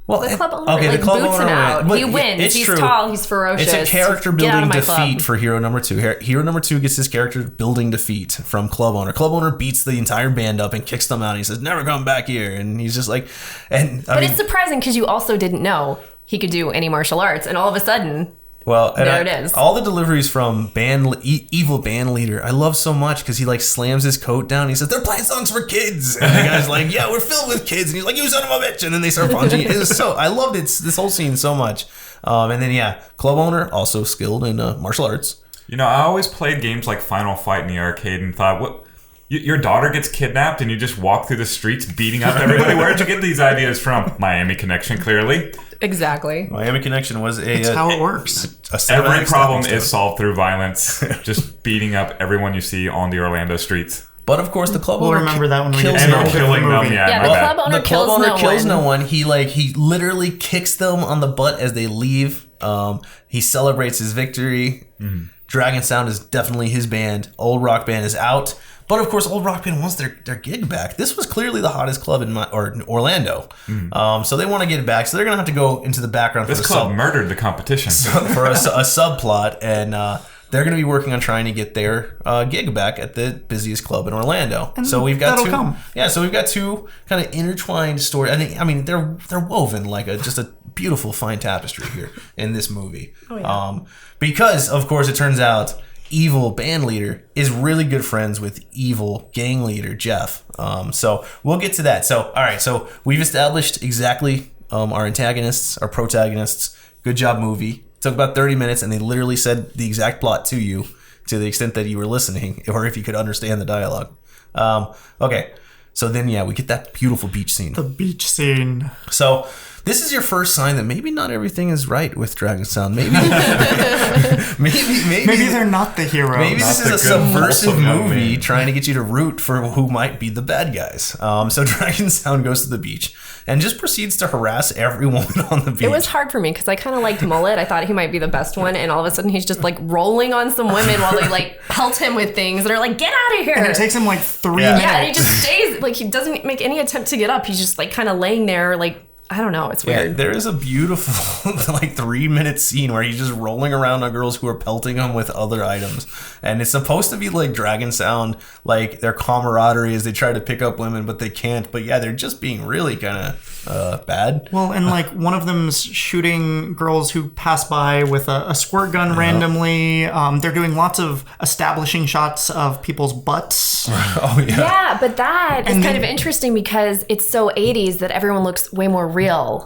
Well, the club owner boots him out. He wins. He's tall. He's ferocious. It's a character building defeat for hero number 2. Hero number 2 gets his character building defeat from club owner. Club owner beats the entire band up and kicks them out. He says, "Never come back here." And he's just like, but it's surprising because you also didn't know he could do any martial arts, and all of a sudden. Well, there it is. All the deliveries from evil band leader, I love so much because he like slams his coat down. He says, "They're playing songs for kids," and the guy's like, "Yeah, we're filled with kids." And he's like, "You son of a bitch!" And then they start punching. I loved this whole scene so much. And then club owner also skilled in martial arts. I always played games like Final Fight in the arcade and thought, what? Your daughter gets kidnapped and you just walk through the streets beating up everybody? Where'd you get these ideas from? Miami Connection, clearly. Exactly. Miami Connection was it's how it works. Every problem is solved through violence. Just beating up everyone you see on the Orlando streets. But of course, the club owner remember that when we kills get no killing them. The club owner kills no one. He literally kicks them on the butt as they leave. He celebrates his victory. Mm-hmm. Dragon Sound is definitely his band. Old Rock Band is out. But of course, Old Rock Band wants their gig back. This was clearly the hottest club in Orlando. Mm. So they want to get it back. So they're going to have to go into the background. This club murdered the competition. For a subplot. And they're going to be working on trying to get their gig back at the busiest club in Orlando. And so we've got that'll come. Yeah, so we've got two kind of intertwined stories. I mean, they're woven like just a beautiful, fine tapestry here in this movie. Oh, yeah. Because, of course, it turns out evil band leader is really good friends with evil gang leader Jeff. So we'll get to that. So all right, so we've established exactly our antagonists, our protagonists. Good job, movie. took about 30 minutes, and they literally said the exact plot to you to the extent that you were listening or if you could understand the dialogue. Okay. So then, we get that beautiful beach scene. The beach scene. So this is your first sign that maybe not everything is right with Dragon Sound. Maybe Maybe they're not the hero. Maybe Not this is the a good, subversive wholesome young movie man. trying to get you to root for who might be the bad guys. So Dragon Sound goes to the beach and just proceeds to harass every woman on the beach. It was hard for me because I kind of liked Mullet. I thought he might be the best one, and all of a sudden he's just like rolling on some women while they like pelt him with things that are like, get out of here. And it takes him like 3 Yeah. minutes. yeah, and he just stays like he doesn't make any attempt to get up. He's just like kind of laying there like, I don't know. It's Yeah, weird. there is a beautiful like 3-minute scene where he's just rolling around on girls who are pelting him with other items, and it's supposed to be like Dragon Sound, like their camaraderie as they try to pick up women, but they can't. But yeah, they're just being really kind of bad. Well, and like one of them's shooting girls who pass by with a squirt gun randomly. They're doing lots of establishing shots of people's butts. Oh yeah. Yeah, but that is And kind then- of interesting because it's so 80s that everyone looks way more real.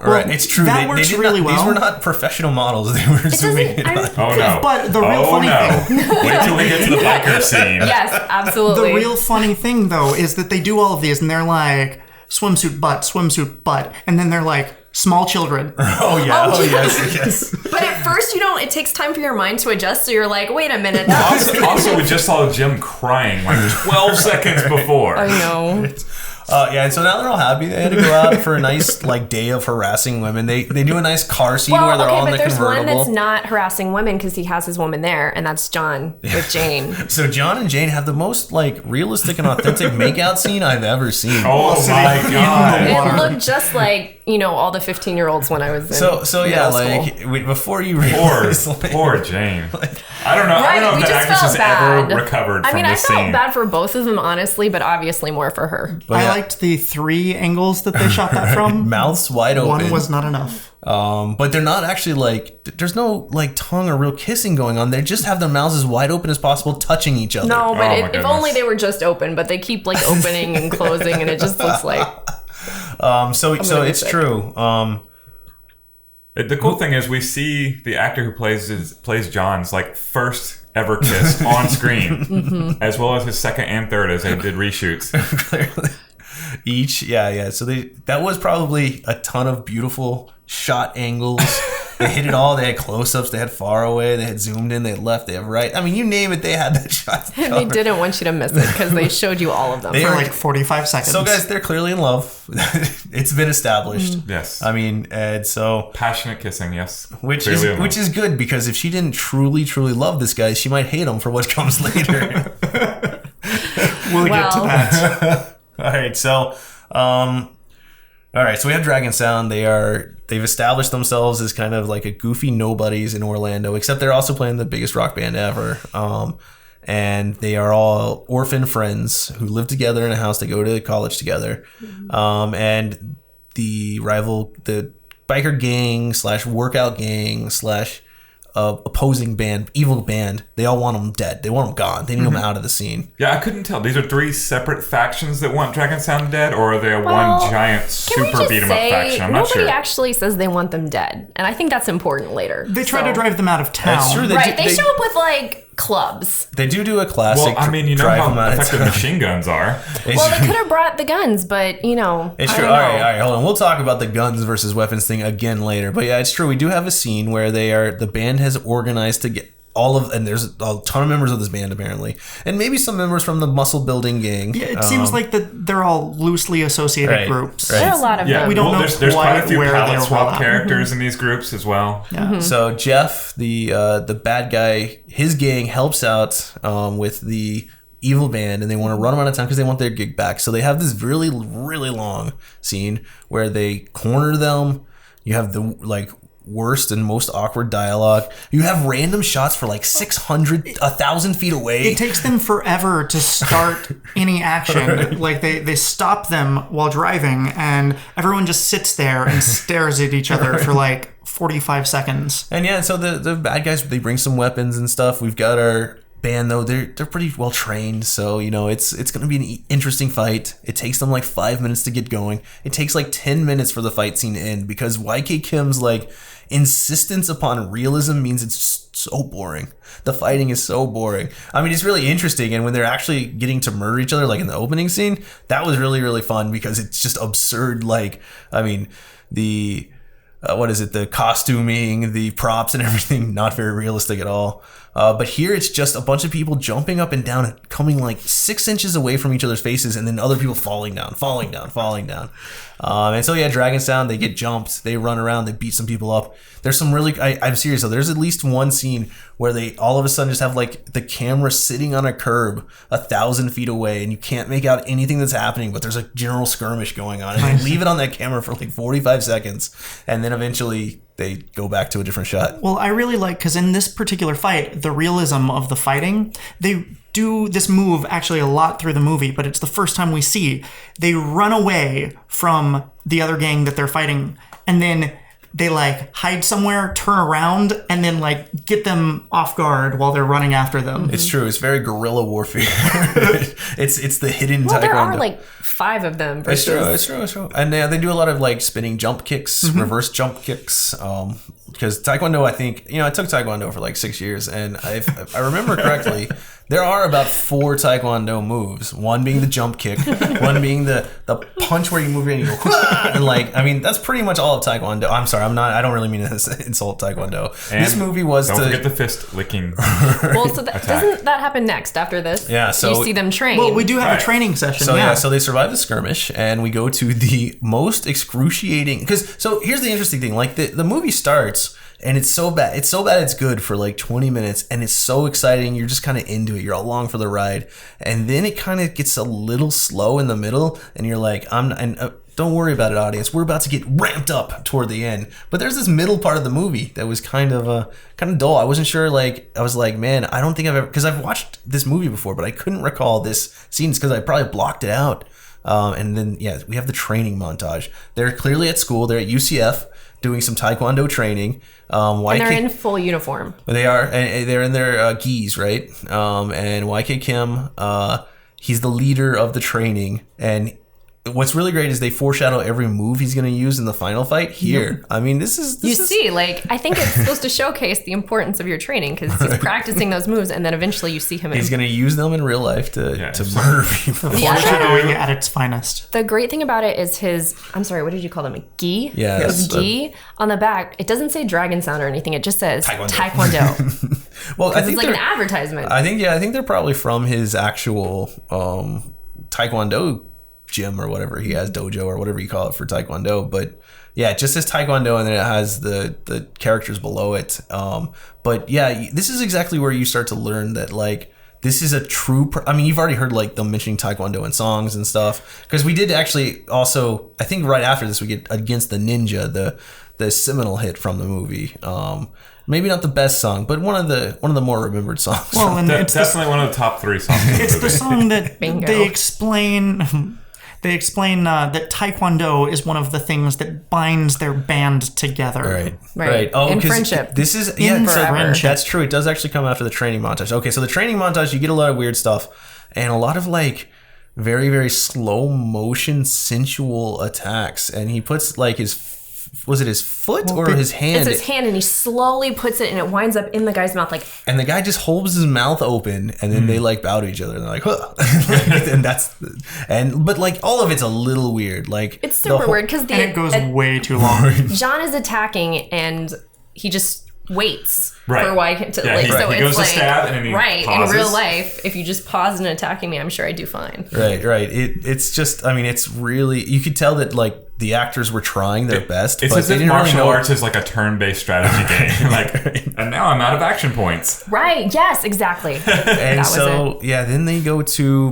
Right, it's true. that They works did really not, These well. were not professional models. They were zooming in on. Oh no! But the real funny thing- Wait till we get to the biker scene. Yes, absolutely. The real funny thing, though, is that they do all of these and they're like, swimsuit butt, and then they're like, small children. Oh yeah. Oh, Oh, yes. yes. But at first, it takes time for your mind to adjust. So you're like, wait a minute. Also, we just saw Jim crying like 12 seconds before. I know. Yeah, and so now they're all happy. They had to go out for a nice like day of harassing women. They do a nice car scene where they're all in but the there's one convertible. that's not harassing women because he has his woman there, and that's John with Jane. So John and Jane have the most like realistic and authentic makeout scene I've ever seen. Oh my god! It looked just like, all the 15-year-olds when I was in So yeah, middle school. like before you Poor, realize, like, poor Jane. I don't know. I Right, don't know we if that just actress felt has bad. ever recovered I from mean, I this felt scene. bad for both of them, honestly, but obviously more for her. but I yeah, liked the 3 angles that they shot that from. mouths wide open. One was not enough. But they're not actually like there's no like tongue or real kissing going on. They just have their mouths as wide open as possible, touching each other. No, Oh my but if goodness. only they were just open, but they keep like opening and closing, and it just looks like So gonna be it's sick. true. The cool thing is we see the actor who plays John's like first ever kiss on screen, as well as his second and third as they did reshoots. Clearly. Each, yeah. So that was probably a ton of beautiful shot angles. They hit it all. They had close-ups. They had far away. They had zoomed in. They had left. They had right. I mean, you name it. They had that shot. and they didn't want you to miss it because they showed you all of them. They For were- like 45 seconds. So, guys, they're clearly in love. It's been established. Yes. I mean, and so Passionate kissing, yes. which Clearly in love. is good because if she didn't truly love this guy, she might hate him for what comes later. we'll get to Well. that. All right, so we have Dragon Sound. They've established themselves as kind of like a goofy nobodies in Orlando, except they're also playing the biggest rock band ever. And they are all orphan friends who live together in a house. They go to college together. And the biker gang / workout gang / opposing band, evil band, they all want them dead. They want them gone. They need them out of the scene. Yeah, I couldn't tell. These are 3 separate factions that want Dragon Sound dead, or are they Well, one giant Can we super just beat 'em up say faction? I'm not nobody sure. actually says they want them dead, and I think that's important later. They try So- to drive them out of town. That's true. Right, they show up with like clubs. They do a classic. Well, I mean, you know drive them how out of effective town. machine guns are. Well, they could have brought the guns, but It's I true. don't All know. right, hold on. We'll talk about the guns versus weapons thing again later. But yeah, it's true. We do have a scene where the band has organized to get and there's a ton of members of this band apparently, and maybe some members from the muscle building gang. Yeah, it seems like that they're all loosely associated Right, groups. right. There are a lot of Yeah, them. We don't know there's quite a quite few where palette they're swap rolled out. characters in these groups as well. So Jeff, the bad guy, his gang helps out with the evil band, and they want to run them out of town because they want their gig back. So they have this really, really long scene where they corner them. You have the worst and most awkward dialogue. You have random shots for 1,000 feet away. It takes them forever to start any action. Right. Like they stop them while driving, and everyone just sits there and stares at each other for 45 seconds. And yeah, so the bad guys, they bring some weapons and stuff. We've got our band though, they're pretty well trained, so it's going to be an interesting fight. It takes them like 5 minutes to get going. It takes like 10 minutes for the fight scene to end because YK Kim's like insistence upon realism means it's just so boring. The fighting is so boring. I mean, it's really interesting, and when they're actually getting to murder each other, like in the opening scene, that was really, really fun because it's just absurd. Like, I mean, the the costuming, the props and everything, not very realistic at all. But here it's just a bunch of people jumping up and down, coming like 6 inches away from each other's faces, and then other people falling down. And so yeah, Dragonstown, they get jumped, they run around, they beat some people up. There's some really, I'm serious though, there's at least one scene where they all of a sudden just have like the camera sitting on a curb 1,000 feet away, and you can't make out anything that's happening, but there's a general skirmish going on, and they leave it on that camera for like 45 seconds, and then eventually they go back to a different shot. Well, I really like, because in this particular fight, the realism of the fighting, they do this move actually a lot through the movie, but it's the first time we see they run away from the other gang that they're fighting, and then they like hide somewhere, turn around, and then like get them off guard while they're running after them. It's true. It's very guerrilla warfare. it's the hidden Well, taekwondo. there are like 5 of them. It's true. And they do a lot of like spinning jump kicks, reverse jump kicks. Because Taekwondo, I think, I took Taekwondo for like 6 years, and if I remember correctly, there are about 4 Taekwondo moves. One being the jump kick, one being the punch where you move in and you go, and like, I mean, that's pretty much all of Taekwondo. I'm sorry, I don't really mean to insult Taekwondo. And this movie was don't forget the fist licking. Well, so doesn't that happen next after this? Yeah, so you see them train. Well, we do have a training session. So so they survive the skirmish, and we go to the most excruciating. So here's the interesting thing: like the movie starts, and it's so bad. It's good for like 20 minutes, and it's so exciting. You're just kind of into it. You're along for the ride, and then it kind of gets a little slow in the middle, and you're like, don't worry about it, audience. We're about to get ramped up toward the end. But there's this middle part of the movie that was kind of dull. I wasn't sure. Like, I was like, man, I don't think I've ever, because I've watched this movie before, but I couldn't recall this scene because I probably blocked it out. And then we have the training montage. They're clearly at school. They're at UCF doing some Taekwondo training. And they're in full uniform. They are, and they're in their gis, right? And YK Kim, he's the leader of the training, and what's really great is they foreshadow every move he's going to use in the final fight here. I mean, this is see, like, I think it's supposed to showcase the importance of your training because he's practicing those moves, and then eventually you see him. He's going to use them in real life to murder people. Foreshadowing at its finest. The great thing about it is his, I'm sorry, what did you call them? A gi? Yeah. His gi on the back. It doesn't say Dragon Sound or anything. It just says Taekwondo. Well, I think it's like an advertisement. I think they're probably from his actual Taekwondo gym or whatever he has, dojo or whatever you call it for Taekwondo. But yeah, it just says Taekwondo, and then it has the characters below it. But yeah, this is exactly where you start to learn that like this is a true. I mean, you've already heard like them mentioning Taekwondo in songs and stuff, because we did actually also, I think right after this we get Against the Ninja, the seminal hit from the movie. Maybe not the best song, but one of the more remembered songs. Well, and it's definitely one of the top 3 songs. It's the song that Bingo. they explain. They explain that Taekwondo is one of the things that binds their band together. Right. Oh, in 'cause friendship. This is Forever. that's true. It does actually come after the training montage. Okay, so the training montage, you get a lot of weird stuff and a lot of like very, very slow motion sensual attacks, and he puts like his foot or his hand? It's his hand, and he slowly puts it, and it winds up in the guy's mouth, like. And the guy just holds his mouth open, and then they like bow to each other, and they're like, huh. But like all of it's a little weird. Like It's super weird because it goes way too long. John is attacking, and he just waits Right. for why to Yeah, like. he So goes it's to like stab, and then he pauses. in real life, if you just pause and attacking me, I'm sure I'd do fine. Right. It's just, I mean, it's really, you could tell that like the actors were trying their best. It's but as they if didn't really martial know. arts is like a turn-based strategy game. Like, and now I'm out of action points. Right. Yes. Exactly. And that was so, yeah, then they go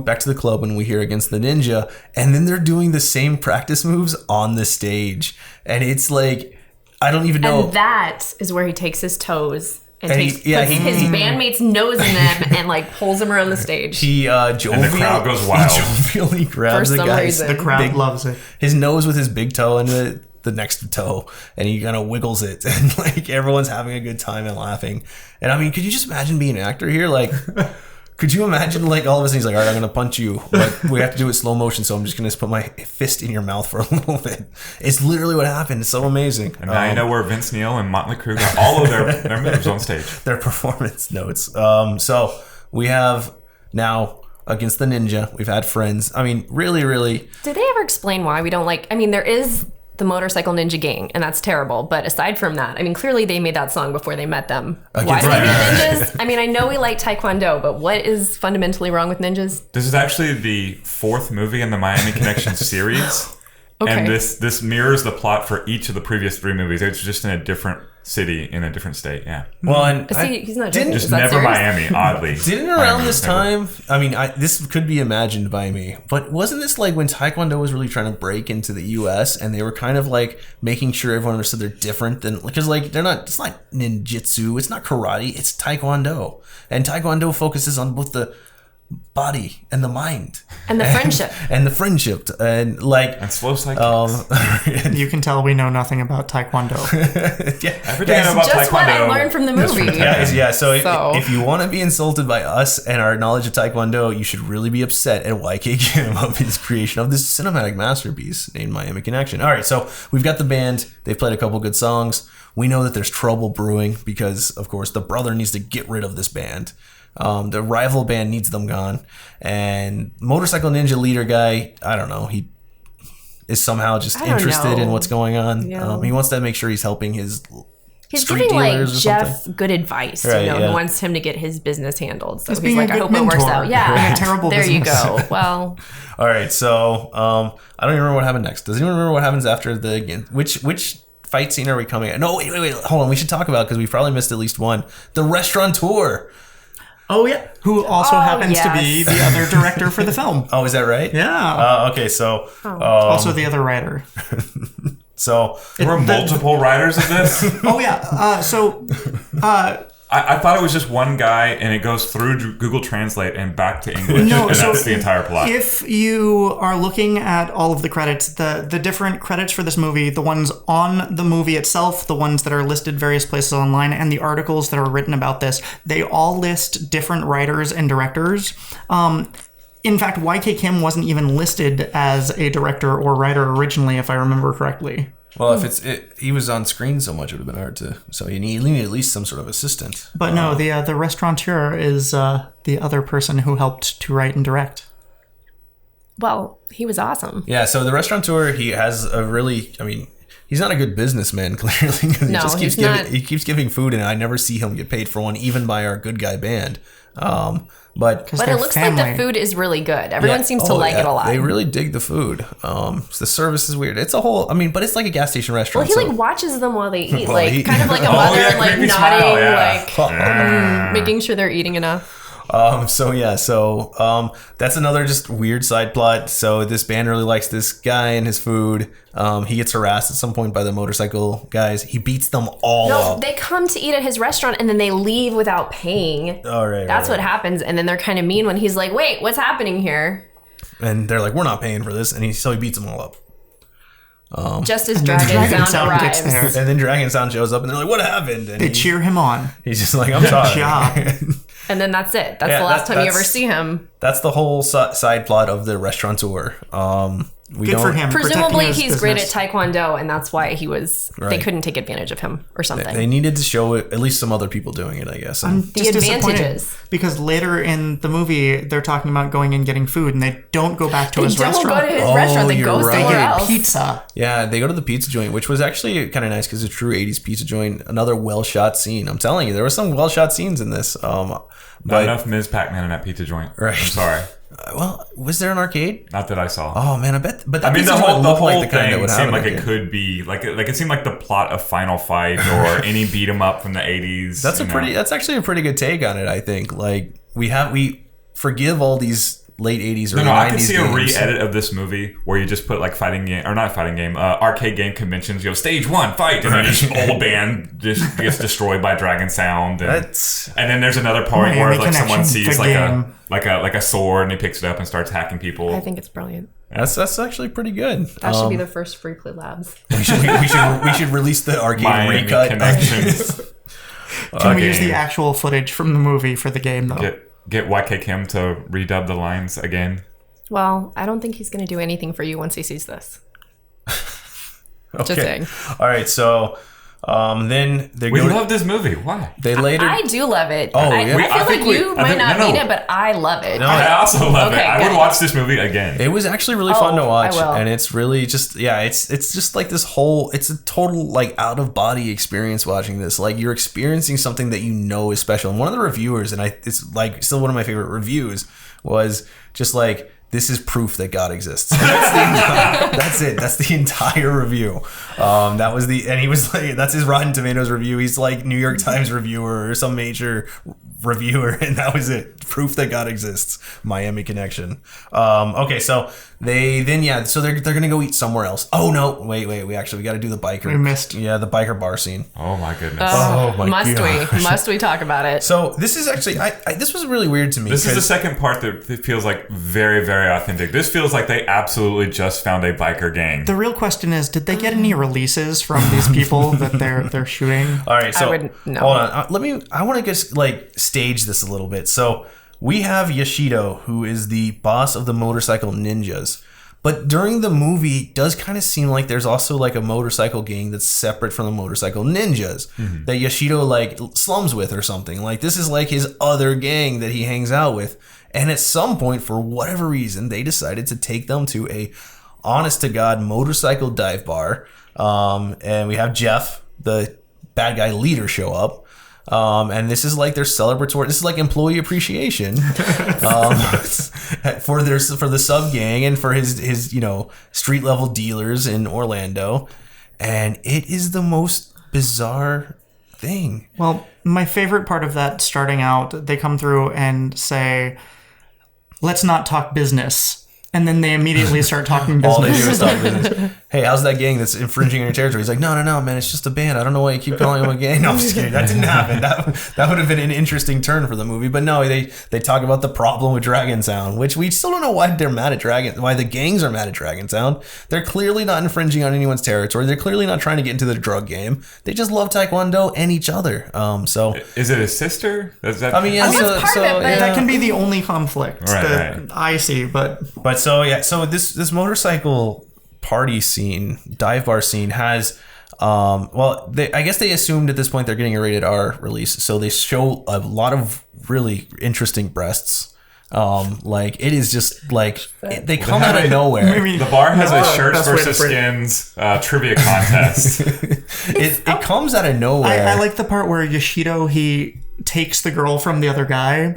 back to the club, and we hear Against the Ninja, and then they're doing the same practice moves on the stage. And it's like, I don't even know. And that is where he takes his toes and And puts he- his bandmate's nose in them and like pulls him around the stage. He jovially, And the crowd goes wild. He jovially grabs For the some guy's reason. The crowd big, loves it. his nose with his big toe into it. the next toe, and he kind of wiggles it, and like everyone's having a good time and laughing. And I mean, could you just imagine being an actor here? Like, could you imagine like all of a sudden he's like, all right, I'm gonna punch you, but we have to do it slow motion, so I'm just gonna put my fist in your mouth for a little bit. It's literally what happened. It's so amazing. And now you know where Vince Neil and Motley Crue got all of their moves on stage. Their performance notes. So we have now against the ninja. We've had friends. I mean, really. Did they ever explain why we don't like? I mean, there is the motorcycle ninja gang, and that's terrible. But aside from that, I mean, clearly they made that song before they met them. Why do they hate ninjas? I mean, I know we like Taekwondo, but what is fundamentally wrong with ninjas? This is actually the 4th movie in the Miami Connection series. Okay. And this mirrors the plot for each of the previous 3 movies. It's just in a different city, in a different state. Yeah. Well, and He's not joking. Just Is that never serious? Miami, oddly. didn't around this time, I mean, this could be imagined by me, but wasn't this like when Taekwondo was really trying to break into the U.S. and they were kind of like making sure everyone understood they're different than, because like it's not ninjutsu, it's not karate, it's Taekwondo. And Taekwondo focuses on both the body and the mind And the friendship. and like And slow cycling. You can tell we know nothing about Taekwondo. yeah, Everything I know about Just Taekwondo. what I learned from the movie. yeah. So So- if you want to be insulted by us and our knowledge of Taekwondo, you should really be upset at YK Kim of his creation of this cinematic masterpiece named Miami Connection. All right, so we've got the band. They've played a couple good songs. We know that there's trouble brewing because, of course, the brother needs to get rid of this band. The rival band needs them gone, and Motorcycle Ninja leader guy, I don't know, he is somehow just I don't interested in know. what's going on. Yeah. He wants to make sure he's helping his He's street giving like dealers or Jeff something. good advice. Right, you know, yeah. he wants him to get his business handled. So he's being like, a I good hope it works mentor out. Yeah, in a terrible there you business. go. Well, All right, so I don't even remember what happened next. Does anyone remember what happens after which fight scene are we coming at? No, wait, hold on. We should talk about, because we probably missed at least one. The restaurateur. Oh yeah, who also happens to be the other director for the film. Oh, is that right? Yeah. Okay, so Also the other writer. so There were multiple writers of this. Oh yeah. I thought it was just one guy, and it goes through Google Translate and back to English, No, and so that's the entire plot. If you are looking at all of the credits, the different credits for this movie, the ones on the movie itself, the ones that are listed various places online, and the articles that are written about this, they all list different writers and directors. In fact, YK Kim wasn't even listed as a director or writer originally, if I remember correctly. well, if he was on screen so much, it would have been hard to. So you need at least some sort of assistant. But no, the restaurateur is the other person who helped to write and direct. well, he was awesome. Yeah, so the restaurateur, he has a really, I mean, he's not a good businessman, clearly. 'Cause he No, just keeps he's not. He keeps giving food, and I never see him get paid for one, even by our good guy band. But But their it looks like family. the food is really good. Everyone seems to like it a lot. They really dig the food. The service is weird. It's a whole, I mean, but it's like a gas station well, restaurant. he so- like watches them while they eat, Well, like he- kind of like a Oh, mother, yeah, and like creepy nodding, smile, yeah. making sure they're eating enough. That's another just weird side plot. So this band really likes this guy and his food. He gets harassed at some point by the motorcycle guys. He beats them all No, up. they come to eat at his restaurant and then they leave without paying. All right, That's right. what happens, and then they're kind of mean when he's like, "Wait, what's happening here?" And they're like, we're not paying for this. And he beats them all up. Just as then Dragon Dragon Sound Sound gets arrives. there. And then Dragon Sound shows up and they're like, what happened? And They cheer him on. he's just like, I'm sorry. job. And then that's it. That's Yeah, the last time you that's- ever see him. That's the whole side plot of the restaurateur. Good for him. Presumably, protecting his he's great at business. Taekwondo, and that's why they Right. couldn't take advantage of him or something. They needed to show at least some other people doing it, I guess. And The Just disappointed, advantages. because later in the movie they're talking about going and getting food, and they don't go back to They his don't restaurant. go to his Oh, restaurant. They you're go right. They somewhere get else. pizza. yeah, they go to the pizza joint, which was actually kind of nice because it's a true 80s pizza joint. Another well shot scene. I'm telling you, there were some well shot scenes in this. Not But enough Ms. Pac-Man in that pizza joint. Right. I'm sorry. well, was there an arcade? Not that I saw. Oh man, I bet. But that I mean, pizza the joint whole looked like the kind that thing would have seemed an like it arcade. could be like it seemed like the plot of Final Fight or any beat 'em up from the 80s. That's you know. That's actually a pretty good take on it. I think. Like we forgive all these late 80s or No, 90s I can see a games. re-edit of this movie where you just put like arcade game conventions. You know, stage 1 fight, and then each old band just gets destroyed by Dragon Sound. And then there's another part Miami where like someone Connection, sees the like game. a sword and he picks it up and starts hacking people. I think it's brilliant. That's actually pretty good. That should be the first Free Play Labs. We should release the arcade Miami recut. connections. Can we use the actual footage from the movie for the game, though? Get YK Kim to redub the lines again. Well, I don't think he's going to do anything for you once he sees this. Okay. Just saying. All right, so then We love this movie. Why? They later. I do love it. Oh, I yeah. feel like you might not mean it, but I love it. I also love it. Okay, I good. would watch this movie again. It was actually really fun to watch, I will. and it's really just it's just like this whole it's a total like out of body experience watching this. Like you're experiencing something that you know is special. And one of the reviewers, and it's like still one of my favorite reviews, was just like, this is proof that God exists. That's it. That's the entire review. And he was like, that's his Rotten Tomatoes review. He's like New York Times reviewer or some major reviewer, and that was it. Proof that God exists. Miami connection. Okay, so so they're gonna go eat somewhere else. Oh no, wait, we got to do the biker. We missed. Yeah, the biker bar scene. Oh my goodness. Oh my Must we talk about it? So this is actually this was really weird to me. This is the second part that feels like very, very authentic. This feels like they absolutely just found a biker gang. The real question is, did they get any releases from these people that they're shooting? All right, so no. hold on. I want to just like stage this a little bit. So we have Yoshido, who is the boss of the motorcycle ninjas. But during the movie, it does kind of seem like there's also like a motorcycle gang that's separate from the motorcycle ninjas that Yoshido like slums with or something. Like this is like his other gang that he hangs out with. And at some point, for whatever reason, they decided to take them to a honest to God motorcycle dive bar. And we have Jeff, the bad guy leader, show up. And this is like their celebratory. This is like employee appreciation for the sub gang and for his street level dealers in Orlando, and it is the most bizarre thing. Well, my favorite part of that starting out, they come through and say, "Let's not talk business." And then they immediately start talking business. All they do is talk business. Hey, how's that gang that's infringing on your territory? He's like, no, man, it's just a band. I don't know why you keep calling them a gang. No, I'm just kidding. That didn't happen. That would have been an interesting turn for the movie. But no, they talk about the problem with Dragon Sound, which we still don't know why they're mad at why the gangs are mad at Dragon Sound. They're clearly not infringing on anyone's territory. They're clearly not trying to get into the drug game. They just love Taekwondo and each other. So is it his sister? that's part of it, but that can be the only conflict right. I see. But so this motorcycle party scene, dive bar scene has I guess they assumed at this point they're getting a rated R release, so they show a lot of really interesting breasts. Like it is just like they come out of nowhere. The bar has a shirts versus skins trivia contest. It comes out of nowhere. I like the part where Yoshido, he takes the girl from the other guy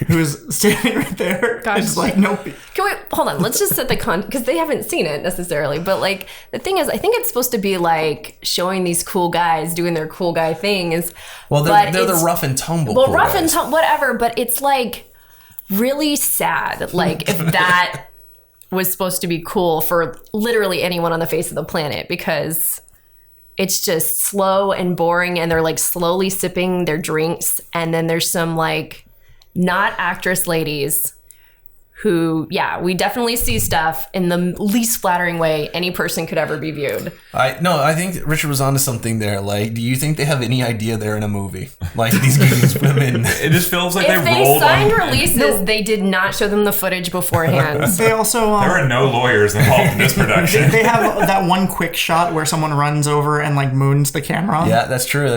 who's standing right there. Gosh. It's like, nope. Can we hold on? Let's just set the because they haven't seen it necessarily. But like the thing is, I think it's supposed to be like showing these cool guys doing their cool guy things. Well, they're the rough and tumble. Well, cool rough guys. and tumble, whatever. But it's like really sad. Like if that was supposed to be cool for literally anyone on the face of the planet, because it's just slow and boring, and they're like slowly sipping their drinks, and then there's some like not actress ladies who, we definitely see stuff in the least flattering way any person could ever be viewed. I think Richard was onto something there. Like, do you think they have any idea they're in a movie? Like these women. It just feels like if they they rolled signed on. releases, they did not show them the footage beforehand. They also There were no lawyers involved in this production. they have that one quick shot where someone runs over and like moons the camera. Yeah, that's true.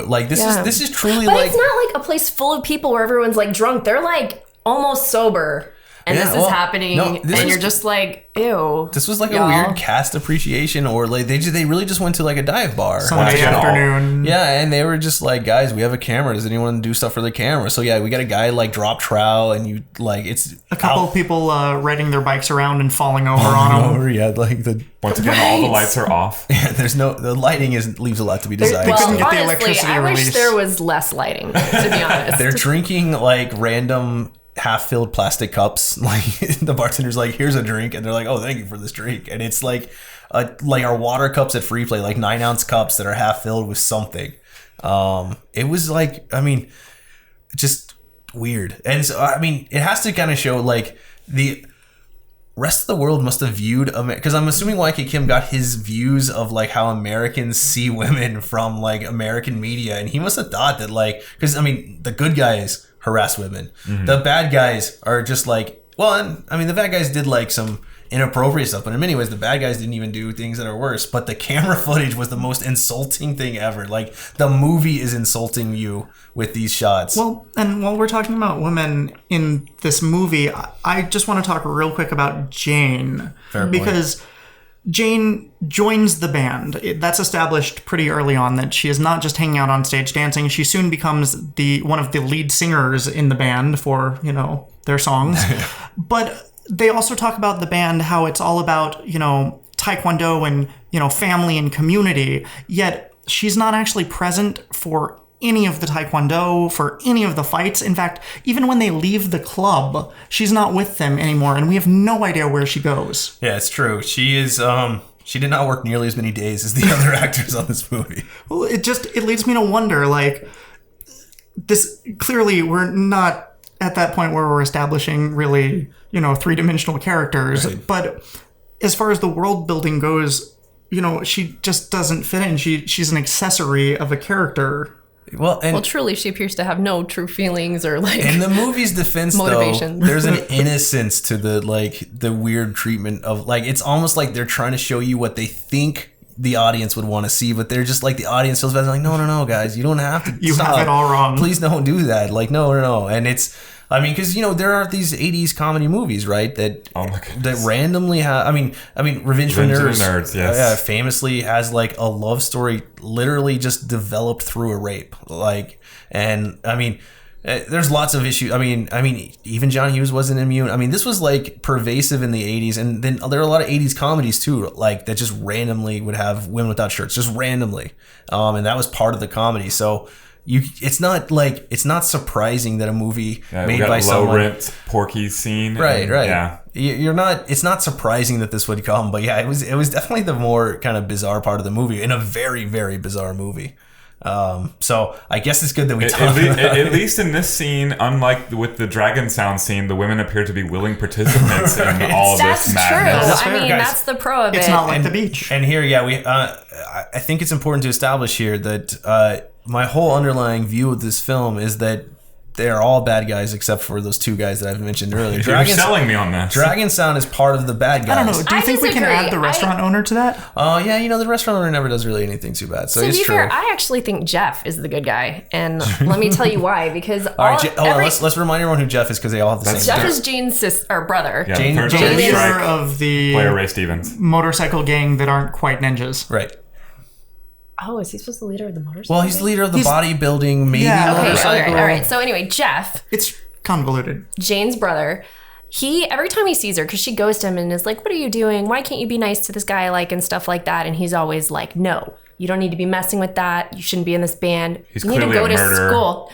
Like this is truly but like. it's not like a place full of people where everyone's like drunk. They're like almost sober. And this is happening, and you're just like, ew. This was like a weird cast appreciation, or like they really just went to like a dive bar Sunday afternoon. Yeah, and they were just like, guys, we have a camera. Does anyone do stuff for the camera? So yeah, we got a guy like drop trowel, and you like it's a couple of people riding their bikes around and falling over on them. Yeah, like once again, all the lights are off. Yeah, the lighting leaves a lot to be desired. They couldn't get the honestly, electricity I release. wish there was less lighting, to be honest. They're drinking like random half-filled plastic cups. Like the bartender's like, here's a drink, and they're like, oh, thank you for this drink. And it's like our water cups at Free Play, like 9-ounce cups that are half filled with something. It was like, I mean, just weird. And so I mean, it has to kind of show like rest of the world must have viewed because I'm assuming YK Kim got his views of like how Americans see women from like American media, and he must have thought that like, because I mean the good guys harass women, the bad guys are just like, well, I mean the bad guys did like some inappropriate stuff, but in many ways the bad guys didn't even do things that are worse, but the camera footage was the most insulting thing ever. Like the movie is insulting you with these shots. Well, and while we're talking about women in this movie, I just want to talk real quick about Jane. Fair point. Because Jane joins the band. That's established pretty early on that she is not just hanging out on stage dancing. She soon becomes one of the lead singers in the band for, their songs. But they also talk about the band, how it's all about, Taekwondo and, family and community. Yet she's not actually present for any of the Taekwondo, for any of the fights. In fact, even when they leave the club, she's not with them anymore, and we have no idea where she goes. Yeah, it's true. She is, she did not work nearly as many days as the other actors on this movie. Well, it leads me to wonder, like, this, clearly we're not at that point where we're establishing really, three-dimensional characters. Right. But as far as the world building goes, she just doesn't fit in. She's an accessory of a character. Well, truly, she appears to have no true feelings or like. In the movie's defense, motivation. Though, there's an innocence to the weird treatment of like, it's almost like they're trying to show you what they think the audience would want to see, but they're just like, the audience feels bad. They're like, no, guys, you don't have to. You have it all wrong. Please don't do that. Like, no. And it's, I mean, because there are these '80s comedy movies, right? That that randomly have. I mean, Revenge for Nerds, yes, famously has like a love story, literally just developed through a rape. Like, and I mean, there's lots of issues. I mean, even John Hughes wasn't immune. I mean, this was like pervasive in the '80s, and then there are a lot of '80s comedies too, like that just randomly would have women without shirts, just randomly, and that was part of the comedy. So. It's not surprising that a movie made by someone low rent Porky scene, right? Yeah, it's not surprising that this would come, but yeah, it was definitely the more kind of bizarre part of the movie in a very, very bizarre movie. So I guess it's good that we talk about it. At least in this scene, unlike with the dragon sound scene, the women appear to be willing participants in all this madness. That's true. I mean, that's the pro of it. It's not like the beach. And here, I think it's important to establish here that my whole underlying view of this film is that they're all bad guys except for those two guys that I've mentioned earlier. You're selling me on this. Dragon Sound is part of the bad guys. I don't know. Do you think we can add the restaurant owner to that? Yeah, the restaurant owner never does really anything too bad. So to it's be true. fair, I actually think Jeff is the good guy, and let me tell you why. Because all right, hold on. Let's remind everyone who Jeff is because they all have the same. Jeff is Jane's brother. Yeah, Jane is leader of the player Ray Stevens motorcycle gang that aren't quite ninjas. Right. Oh, is he supposed to be the leader of the motorcycle? Well, he's the leader of the bodybuilding, maybe motorcycle. All right. So anyway, Jeff. It's convoluted. Jane's brother. Every time he sees her, because she goes to him and is like, what are you doing? Why can't you be nice to this guy, like, and stuff like that? And he's always like, no, you don't need to be messing with that. You shouldn't be in this band. He's you need to clearly go a to murderer. school.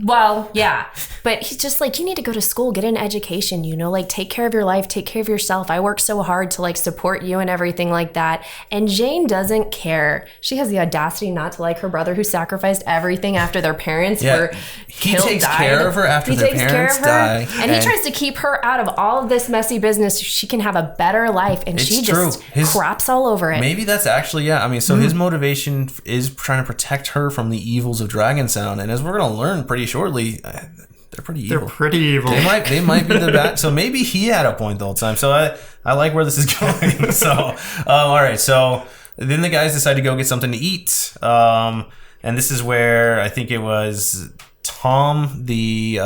Well, yeah, but he's just like, you need to go to school, get an education, like take care of your life, take care of yourself. I work so hard to like support you and everything like that. And Jane doesn't care. She has the audacity not to like her brother who sacrificed everything after their parents were killed, He takes died. care of her after their parents die. And he tries to keep her out of all of this messy business so she can have a better life. And she just craps all over it. Maybe that's actually, his motivation is trying to protect her from the evils of Dragon Sound. And as we're going to learn pretty shortly, they're pretty evil. They're pretty evil. They might be the bad. So maybe he had a point the whole time. So I like where this is going. So all right. So then the guys decide to go get something to eat. And this is where I think it was Tom, the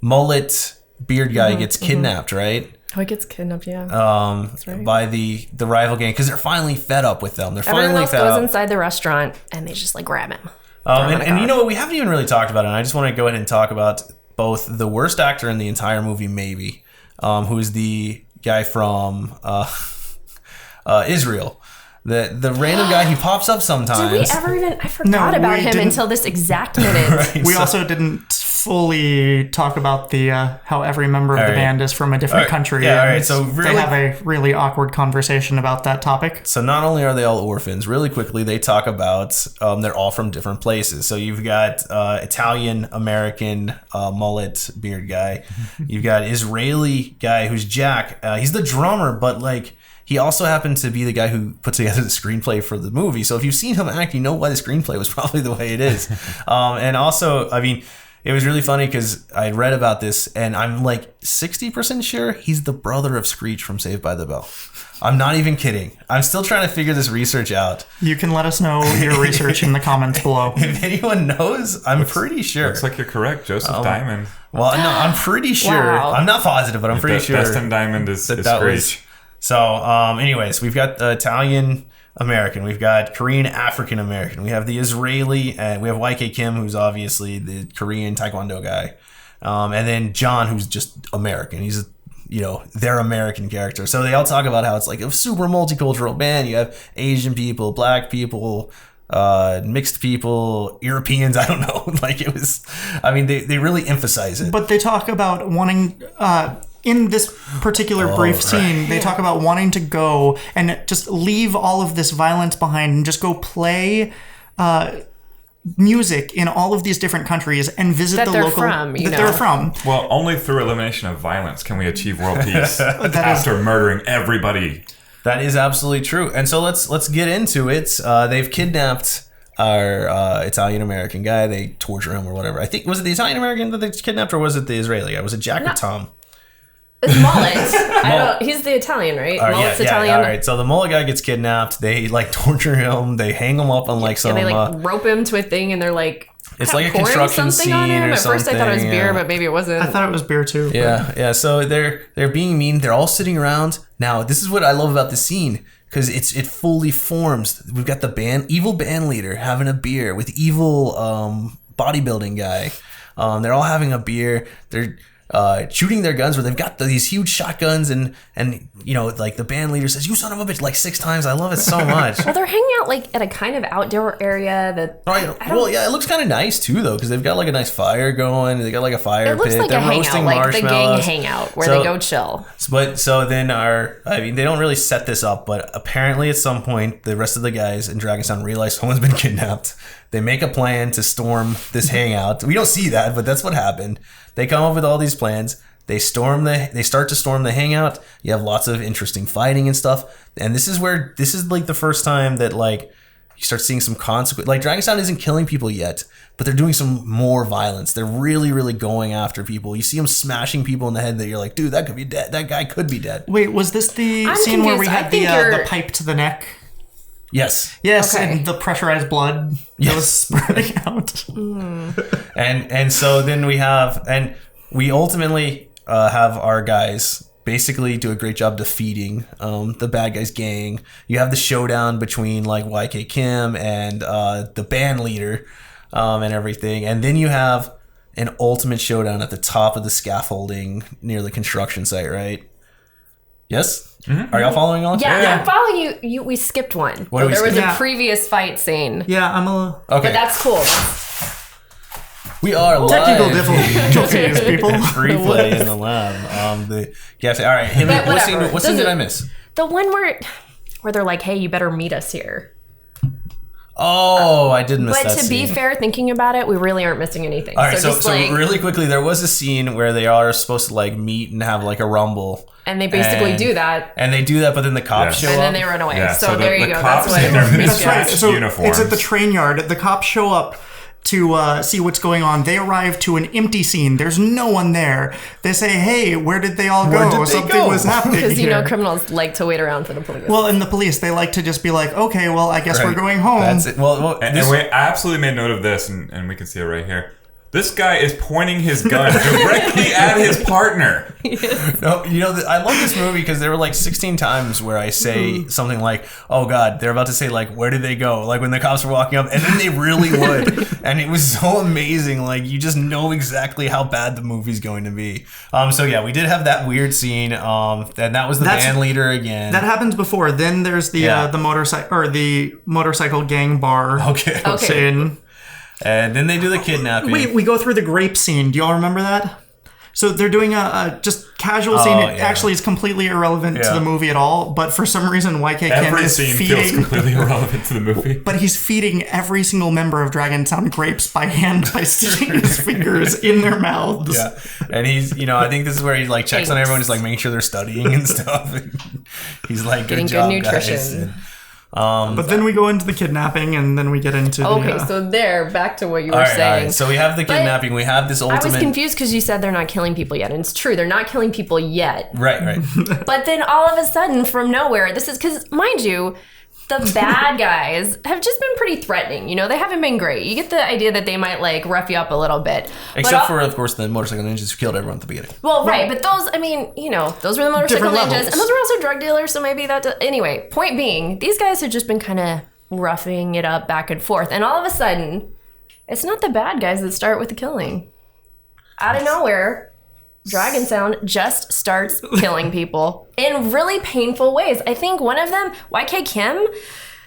mullet beard guy, gets kidnapped, right? Oh, he gets kidnapped, yeah. That's right. By the rival gang because they're finally fed up with them. Everyone else goes inside the restaurant and they just like grab him. And you know what? We haven't even really talked about it. And I just want to go ahead and talk about both the worst actor in the entire movie, maybe, who's the guy from Israel. The random guy, he pops up sometimes. Did we ever even... I forgot about him until this exact minute. We also didn't fully talk about the how every member of the band is from a different country. Yeah, all and right. So really, they have a really awkward conversation about that topic. So not only are they all orphans, really quickly they talk about they're all from different places. So you've got Italian American mullet beard guy. You've got Israeli guy who's Jack. He's the drummer, but like he also happened to be the guy who put together the screenplay for the movie. So if you've seen him act, you know why the screenplay was probably the way it is. And also, I mean, it was really funny because I read about this and I'm like 60% sure he's the brother of Screech from Saved by the Bell. I'm not even kidding. I'm still trying to figure this research out. You can let us know your research in the comments below. If anyone knows, I'm pretty sure. Looks like you're correct. Joseph Diamond. Well, no, I'm pretty sure. Wow. I'm not positive, but I'm pretty sure. Destin Diamond is Screech. So, anyways, we've got Italian American, we've got Korean African American, we have the Israeli, and we have YK Kim, who's obviously the Korean Taekwondo guy, and then John, who's just American. He's their American character. So they all talk about how it's like a super multicultural band. You have Asian people, black people, mixed people, Europeans. I don't know. Like it was. I mean, they really emphasize it. But they talk about wanting. In this particular brief scene, they talk about wanting to go and just leave all of this violence behind and just go play music in all of these different countries and visit That the they're local from, you that know. they're from. Well, only through elimination of violence can we achieve world peace after murdering everybody. That is absolutely true. And so let's get into it. They've kidnapped our Italian American guy. They torture him or whatever. I think was it the Italian American that they kidnapped or was it the Israeli guy? Was it Jack or Tom? It's Mullet. He's the Italian, right? Mullet's Italian. All right. So the mullet guy gets kidnapped. They like torture him. They hang him up on like some. They like rope him to a thing, and they're like. It's like a pouring construction something on scene him. or At first, I thought it was something, beer, yeah. but maybe it wasn't. I thought it was beer too. Yeah. So they're being mean. They're all sitting around. Now this is what I love about the scene because it fully forms. We've got the evil band leader having a beer with evil bodybuilding guy. They're all having a beer. They're shooting their guns where they've got these huge shotguns and like the band leader says, "You son of a bitch," like 6 times. I love it so much. Well, they're hanging out like at a kind of outdoor area that. Well, yeah, it looks kind of nice too though because they've got like a nice fire going. They got like a fire It looks pit. like They're a hangout, roasting like the gang marshmallows. hangout where So- they go chill. But so then they don't really set this up, but apparently at some point the rest of the guys in Dragonstown realize someone's been kidnapped. They make a plan to storm this hangout. We don't see that, but that's what happened. They come up with all these plans. They start to storm the hangout. You have lots of interesting fighting and stuff. And this is like the first time that like you start seeing some consequence. Like Dragonstown isn't killing people yet, but they're doing some more violence. They're really, really going after people. You see them smashing people in the head that you're like, dude, that could be dead. That guy could be dead. Wait, was this the I'm scene where we confused. I had think the pipe to the neck? Yes. Yes, Okay. and the pressurized blood that was spurting out. And so then we ultimately have our guys basically do a great job defeating the bad guys gang. You have the showdown between like YK Kim and the band leader and everything. And then you have an ultimate showdown at the top of the scaffolding near the construction site, right? Yes? Mm-hmm. Are y'all following along? Yeah, I'm following you. We skipped one. What did we There was skip? a previous fight scene. Yeah, I'm a Okay. But that's cool. We are live. technical difficulties, people. Replay in the lab. All right. But What scene whatever. did I miss? The one where they're like, "Hey, you better meet us here." Oh, I did miss But that to scene. be fair, thinking about it, we really aren't missing anything. All right, so just like, really quickly, there was a scene where they are supposed to like meet and have like a rumble. and they basically and- do that, And they do that, but then the cops Yes. show and up. then they run away. Yeah, so so there the you go. cops That's in their what. mismatched That's right. So uniforms. it's at the train yard. The cops show up to see what's going on. They arrive to an empty scene. There's no one there. They say, "Hey, where did they all Where go? did they Something go?" was happening Because here." criminals like to wait around for the police. Well, and the police, they like to just be like, "Okay, well, I guess we're Right. going home." That's it. Well, And we absolutely made note of this, and we can see it right here. This guy is pointing his gun directly at his partner. no, I love this movie because there were like 16 times where I say something like, "Oh God," they're about to say like, "Where did they go?" Like when the cops were walking up, and then they really would, and it was so amazing. Like you just know exactly how bad the movie's going to be. So yeah, we did have that weird scene, and that was the band leader again. That happens before. Then there's the Yeah. the motorcycle gang bar Okay. scene. And then they do the kidnapping. Wait, we go through the grape scene. Do y'all remember that? So they're doing a just casual scene. It actually is completely irrelevant to the movie at all. But for some reason, YK Kim Every is scene feeding. feels completely irrelevant to the movie. But he's feeding every single member of Dragontown grapes by hand by sticking his fingers in their mouths. Yeah, and he's, I think this is where he like checks on everyone, just like making sure they're studying and stuff. And he's like, Getting good job, good nutrition. guys. And, But then we go into the kidnapping, and then we get into Okay, the... so back to what you were all saying. right. So we have the kidnapping. We have this I ultimate. was confused because you said they're not killing people yet, and it's true, they're not killing people yet. Right. But then all of a sudden, from nowhere, this is because, mind you, the bad guys have just been pretty threatening. They haven't been great. You get the idea that they might like rough you up a little bit. Except for, of course, the motorcycle ninjas who killed everyone at the beginning. Well, right, but those, those were the motorcycle Different ninjas, levels. and those were also drug dealers, so maybe that... Anyway, point being, these guys have just been kind of roughing it up back and forth, and all of a sudden, it's not the bad guys that start with the killing. Out of nowhere, Dragon Sound just starts killing people in really painful ways. I think one of them, YK Kim,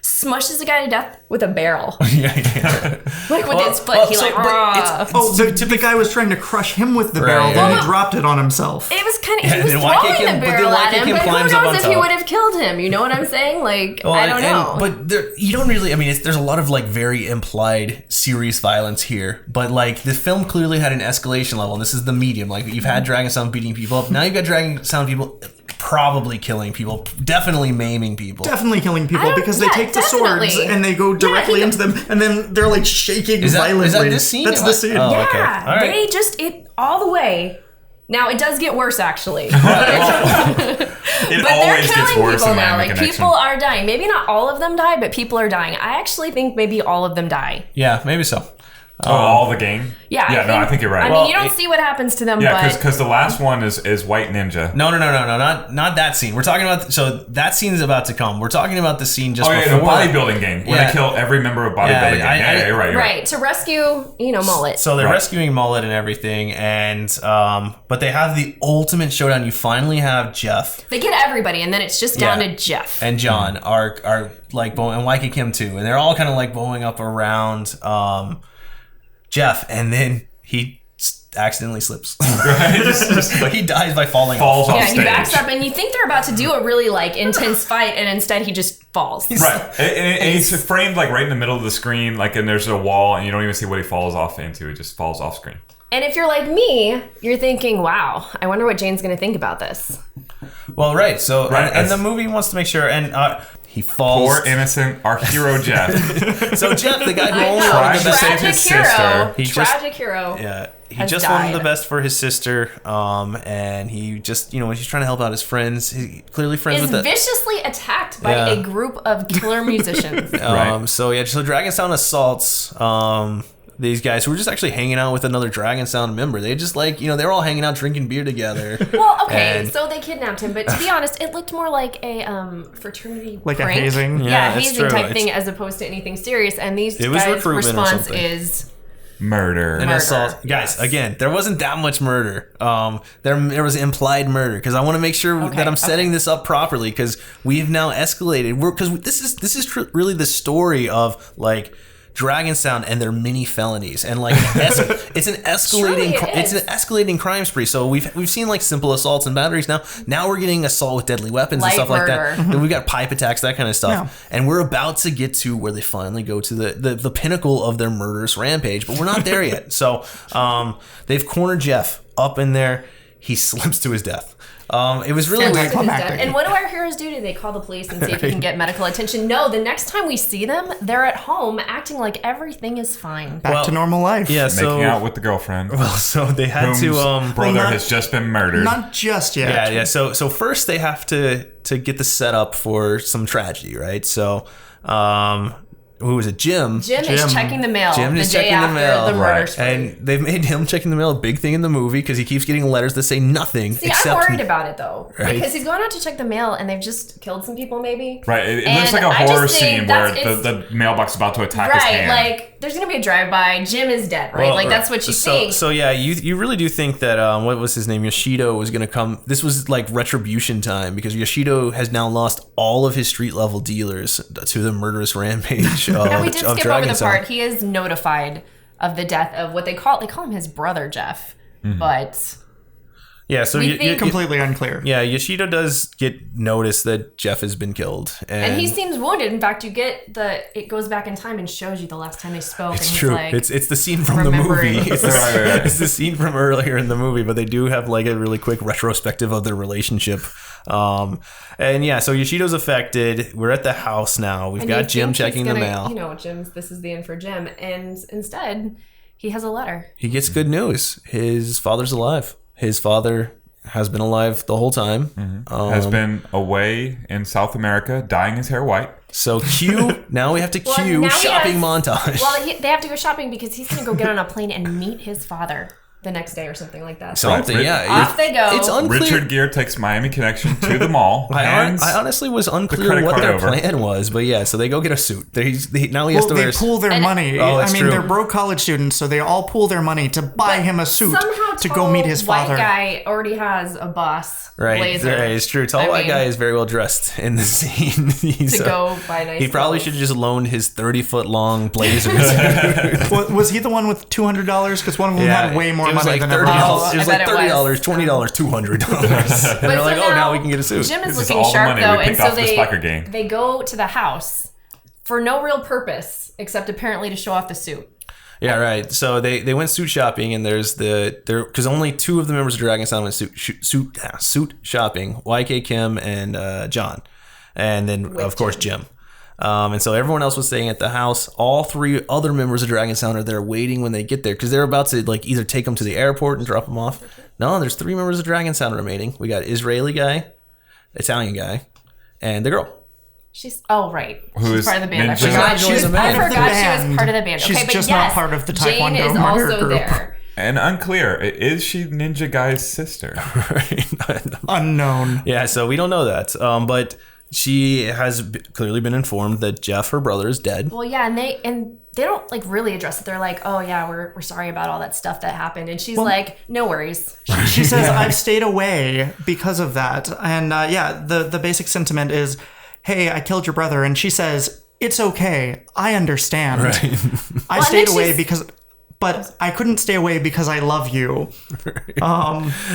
smushes a guy to death with a barrel. Yeah. Like with his foot. The guy was trying to crush him with the barrel, then he dropped it on himself. It was kind of, Yeah, he was then YK throwing Kim- the but then barrel YK at him, Kim but who climbs up on knows if he top. would have killed him? You know what I'm saying? I don't know. But you don't really. I mean, there's a lot of like very implied serious violence here. But like the film clearly had an escalation level. And this is the medium. Like you've had Dragon Sound beating people up. Now you've got Dragon Sound people probably killing people, definitely maiming people. Definitely killing people because they take the definitely. swords and they go directly into them, and then they're like shaking violently. Is that this scene? That's the scene. Oh, Yeah, okay. All right. they just all the way. Now it does get worse, actually. It But they're always gets killing worse people in now. Miami Like Connection. people are dying. Maybe not all of them die, but people are dying. I actually think maybe all of them die. Yeah, maybe so. all the gang? Yeah, I think you're right. I mean, you don't see what happens to them, Yeah, but because the last one is White Ninja. No, not that scene. We're talking about that scene is about to come. We're talking about the scene just Oh yeah, before the bodybuilding gang. When Yeah. they kill every member of bodybuilding gang. You're right. You're right to rescue, Mullet. So they're Right. rescuing Mullet and everything, and but they have the ultimate showdown. You finally have Jeff They get everybody, and then it's just down to Jeff. and John are like bowing, and YK Kim too, and they're all kind of like bowing up around Jeff, and then he accidentally slips. He dies by falling Falls off. off Yeah, he stage. backs up, and you think they're about to do a really intense fight, and instead he just falls. Right, and he's framed like right in the middle of the screen, like, and there's a wall, and you don't even see what he falls off into. It just falls off screen. And if you're like me, you're thinking, "Wow, I wonder what Jane's going to think about this." Well, right. So Right, and the that's- movie wants to make sure, and he falls. Poor innocent, our hero Jeff. So Jeff, the guy who I only know, wanted the to best. save tragic his hero, sister. He just- tragic hero. Yeah, he has just wanted the died. best for his sister, and he just, when he's trying to help out his friends, he clearly friends Is with the. viciously attacked by Yeah. a group of killer musicians. Right. So Dragon Sound assaults these guys who were just actually hanging out with another Dragon Sound member. They just they were all hanging out drinking beer together. Well, okay, And- so they kidnapped him, but to be honest, it looked more like a fraternity Like a prank. hazing? Yeah, Yeah, that's hazing true. type It's- thing as opposed to anything serious. And these It was guys' recruitment or response something. is Murder. An assault, guys. Again, there wasn't that much murder. There was implied murder because I want to make sure that I'm setting this up properly because we've now escalated. Because this is really the story of Dragon Sound and their mini felonies, and it's an escalating Truly it it's is. an escalating crime spree. So we've seen simple assaults and batteries. Now we're getting assault with deadly weapons Light and stuff like murder. that. Then we've got pipe attacks, that kind of stuff, Yeah. and we're about to get to where they finally go to the pinnacle of their murderous rampage, but we're not there yet. So they've cornered Jeff up in there. He slips to his death. It was really Sent weird. to his death. climactic. And what do our heroes do? Do they call the police and see if he can get medical attention? No, the next time we see them, they're at home acting like everything is fine. Back to normal life. Yeah, so Making out with the girlfriend. so they had Whom's to brother not- has just been murdered. Not just yet. yeah. So first they have to get the setup for some tragedy, right? So who was it? Jim Jim is checking the mail Jim the is day checking the after mail, the murder right. spree. And they've made him checking the mail a big thing in the movie because he keeps getting letters that say nothing See, except I'm worried about it though, Right. because he's going out to check the mail and they've just killed some people, maybe. Right. It And looks like a I just horror think scene where that's- the mailbox is about to attack his Right, hand. like there's gonna be a drive-by. Jim is dead, right? Well, That's what you think. So yeah, you really do think that what was his name, Yoshido, was going to come. This was like retribution time because Yoshido has now lost all of his street level dealers to the murderous rampage of, and we did of skip over Dragon the Sound. part. He is notified of the death of what they call him his brother Jeff, but Yeah, so we think Completely unclear. yeah, Yoshido does get notice that Jeff has been killed, and he seems wounded. In fact, it goes back in time and shows you the last time they spoke. It's and true. He's like, It's the scene from the movie. remembering. It's the scene from earlier in the movie, but they do have like a really quick retrospective of their relationship. And yeah, so Yoshido's affected. We're at the house now. We've and got you Jim think checking he's the gonna, mail. this is the end for Jim, and instead he has a letter. He gets good news. His father's alive. His father has been alive the whole time. Has been away in South America, dyeing his hair white. So now we have to cue now he shopping has- montage. Well, they have to go shopping because he's going to go get on a plane and meet his father the next day or something like that. Something, Right. yeah. Off they go. It's unclear. Richard Gere takes Miami Connection to the mall. I honestly was unclear credit what card their over. plan was, but yeah, so they go get a suit. Now he has to They wear. pool their money. Oh, that's true. They're broke college students, so they all pool their money to buy him a suit Somehow to go meet his white father. guy already has a boss Right, blazer. right, it's true. Tall I white mean, guy is very well dressed in the scene. to go buy nice He probably clothes. should have just loaned his 30-foot long blazers. Was he the one with $200? Because one of them had way more it was money like than $30. everyone else. It was I like bet it was. $30, $20, $200. And they're But like, so oh, now we can get a suit. Jim is This is looking all the sharp money we though, and picked so off this biker gang. they go to the house for no real purpose except apparently to show off the suit. Yeah, right. So they went suit shopping, and there's because only two of the members of Dragon Sound went suit shopping: YK Kim and John, and then of course Jim. And so everyone else was staying at the house. All three other members of Dragon Sound are there waiting when they get there because they're about to like either take them to the airport and drop them off. No, there's three members of Dragon Sound remaining. We got Israeli guy, Italian guy, and the girl. She's right. Who She's is part of the band. I Ninja? forgot she She's was. a I member of the forgot she band. was part of the band. She's Okay, but just yes, not part of the Jane Taekwondo is murder also group. there. And unclear, is she Ninja Guy's sister? Unknown. Yeah, so we don't know that. But she has clearly been informed that Jeff, her brother, is dead. Well, yeah, and they don't like really address it. They're like, "Oh yeah, we're sorry about all that stuff that happened," and she's like, "No worries." She says, I've stayed away because of that. And the basic sentiment is, hey, I killed your brother. And she says, it's okay. I understand. Right. I Well, and stayed then away she's- because... But I couldn't stay away because I love you.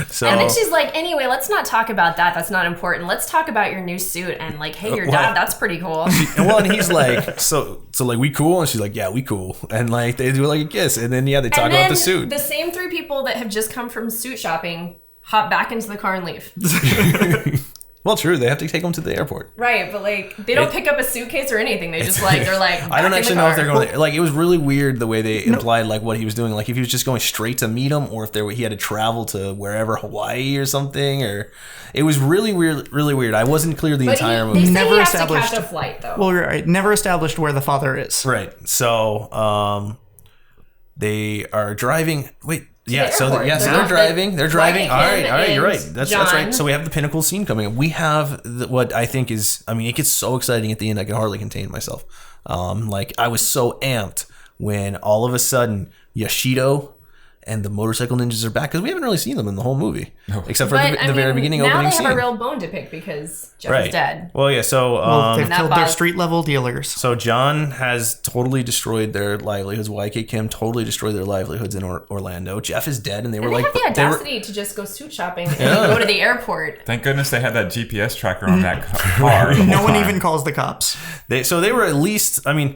So And then she's like, "Anyway, let's not talk about that. That's not important. Let's talk about your new suit and like, hey, your dad. That's pretty cool." and he's like, so like we cool, and she's like, yeah, we cool, and like they do like a kiss, and then they talk And about then the suit. the same three people that have just come from suit shopping hop back into the car and leave. Well, true, they have to take them to the airport. Right, but like they don't pick up a suitcase or anything. They just like they're like. I don't back in actually the know if they're car. going there. Like it was really weird the way they implied like what he was doing. Like if he was just going straight to meet him, or if he had to travel to wherever, Hawaii or something, or it was really weird. Really weird. I wasn't clear the But entire they movie. say Never he has established- to catch a flight though. Well, right. Never established where the father is. Right. So they are driving. Wait. Yeah. the So airport. they're They're not- driving. They're driving. Like All right. him All right. You're and right. That's right. John. So we have the pinnacle scene coming up. We have what I think is. I mean, it gets so exciting at the end. I can hardly contain myself. Like I was so amped when all of a sudden Yoshido and the motorcycle ninjas are back because we haven't really seen them in the whole movie except for But, the very beginning now opening they have scene. a real bone to pick because Jeff Right. is dead. Well, yeah. So Well, they've That killed their boss- street level dealers. So John has totally destroyed their livelihoods. YK Kim totally destroyed their livelihoods in Orlando. Jeff is dead, and they were And they like, have the they were- audacity to just go suit shopping and then go to the airport. Thank goodness they had that GPS tracker on that car. the No whole one time. even calls the cops. they were at least. I mean,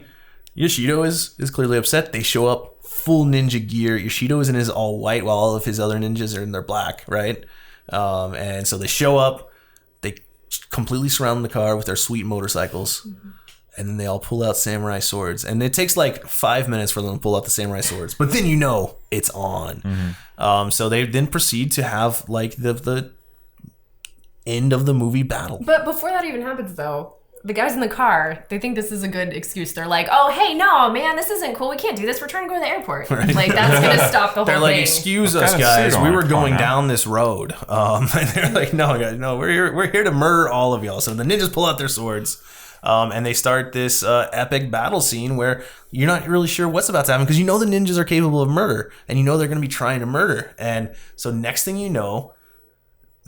Yoshido is clearly upset. They show up full ninja gear. Yoshido is in his all white, while all of his other ninjas are in their black, right? And so they show up. They completely surround the car with their sweet motorcycles. And then they all pull out samurai swords. And it takes like 5 minutes for them to pull out the samurai swords. But then it's on. So they then proceed to have like the end of the movie battle. But before that even happens, though, the guys in the car, they think this is a good excuse. They're like, "Oh, hey, no, man, this isn't cool. We can't do this. We're trying to go to the airport." Like, that's going to stop the whole They're like, thing. excuse I've us, got a guys. suit We on. were Come going on now." down this road. And they're like, no, guys, no, we're here to murder all of y'all. So the ninjas pull out their swords. And they start this epic battle scene where you're not really sure what's about to happen because you know the ninjas are capable of murder and you know they're going to be trying to murder. And so next thing you know,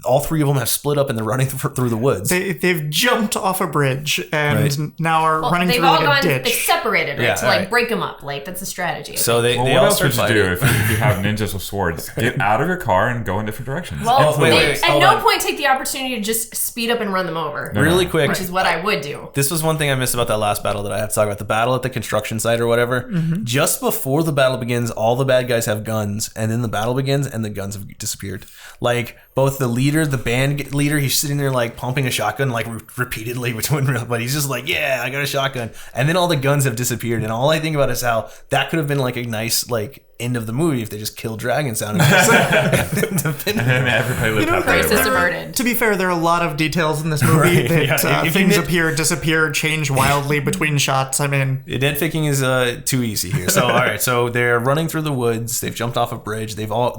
all three of them have split up and they're running through the woods. They've jumped off a bridge and now are running through like a ditch. They've separated, right? Yeah, to like break them up. Like that's a strategy. So they what all else would start you do fighting. if you have ninjas with swords? Get out of your car and go in different directions. Well, wait, at hold no on. point take the opportunity to just speed up and run them over. Really quick. Which is what I would do. This was one thing I missed about that last battle that I have to talk about. The battle at the construction site or whatever. Mm-hmm. Just before the battle begins, all the bad guys have guns, and then the battle begins, and the guns have disappeared. Like, both the leader, the band leader, he's sitting there, like, pumping a shotgun, like, repeatedly between, but he's just like, yeah, I got a shotgun. And then all the guns have disappeared, and all I think about is how that could have been, like, a nice, like, end of the movie if they just killed Dragon Sound. And then everybody lived happily Crisis ever after. averted. To be fair, there are a lot of details in this movie Right, that yeah. If you things nit- appear, disappear, change wildly between shots. I mean, Dead faking is too easy here. So all right, so they're running through the woods. They've jumped off a bridge. They're all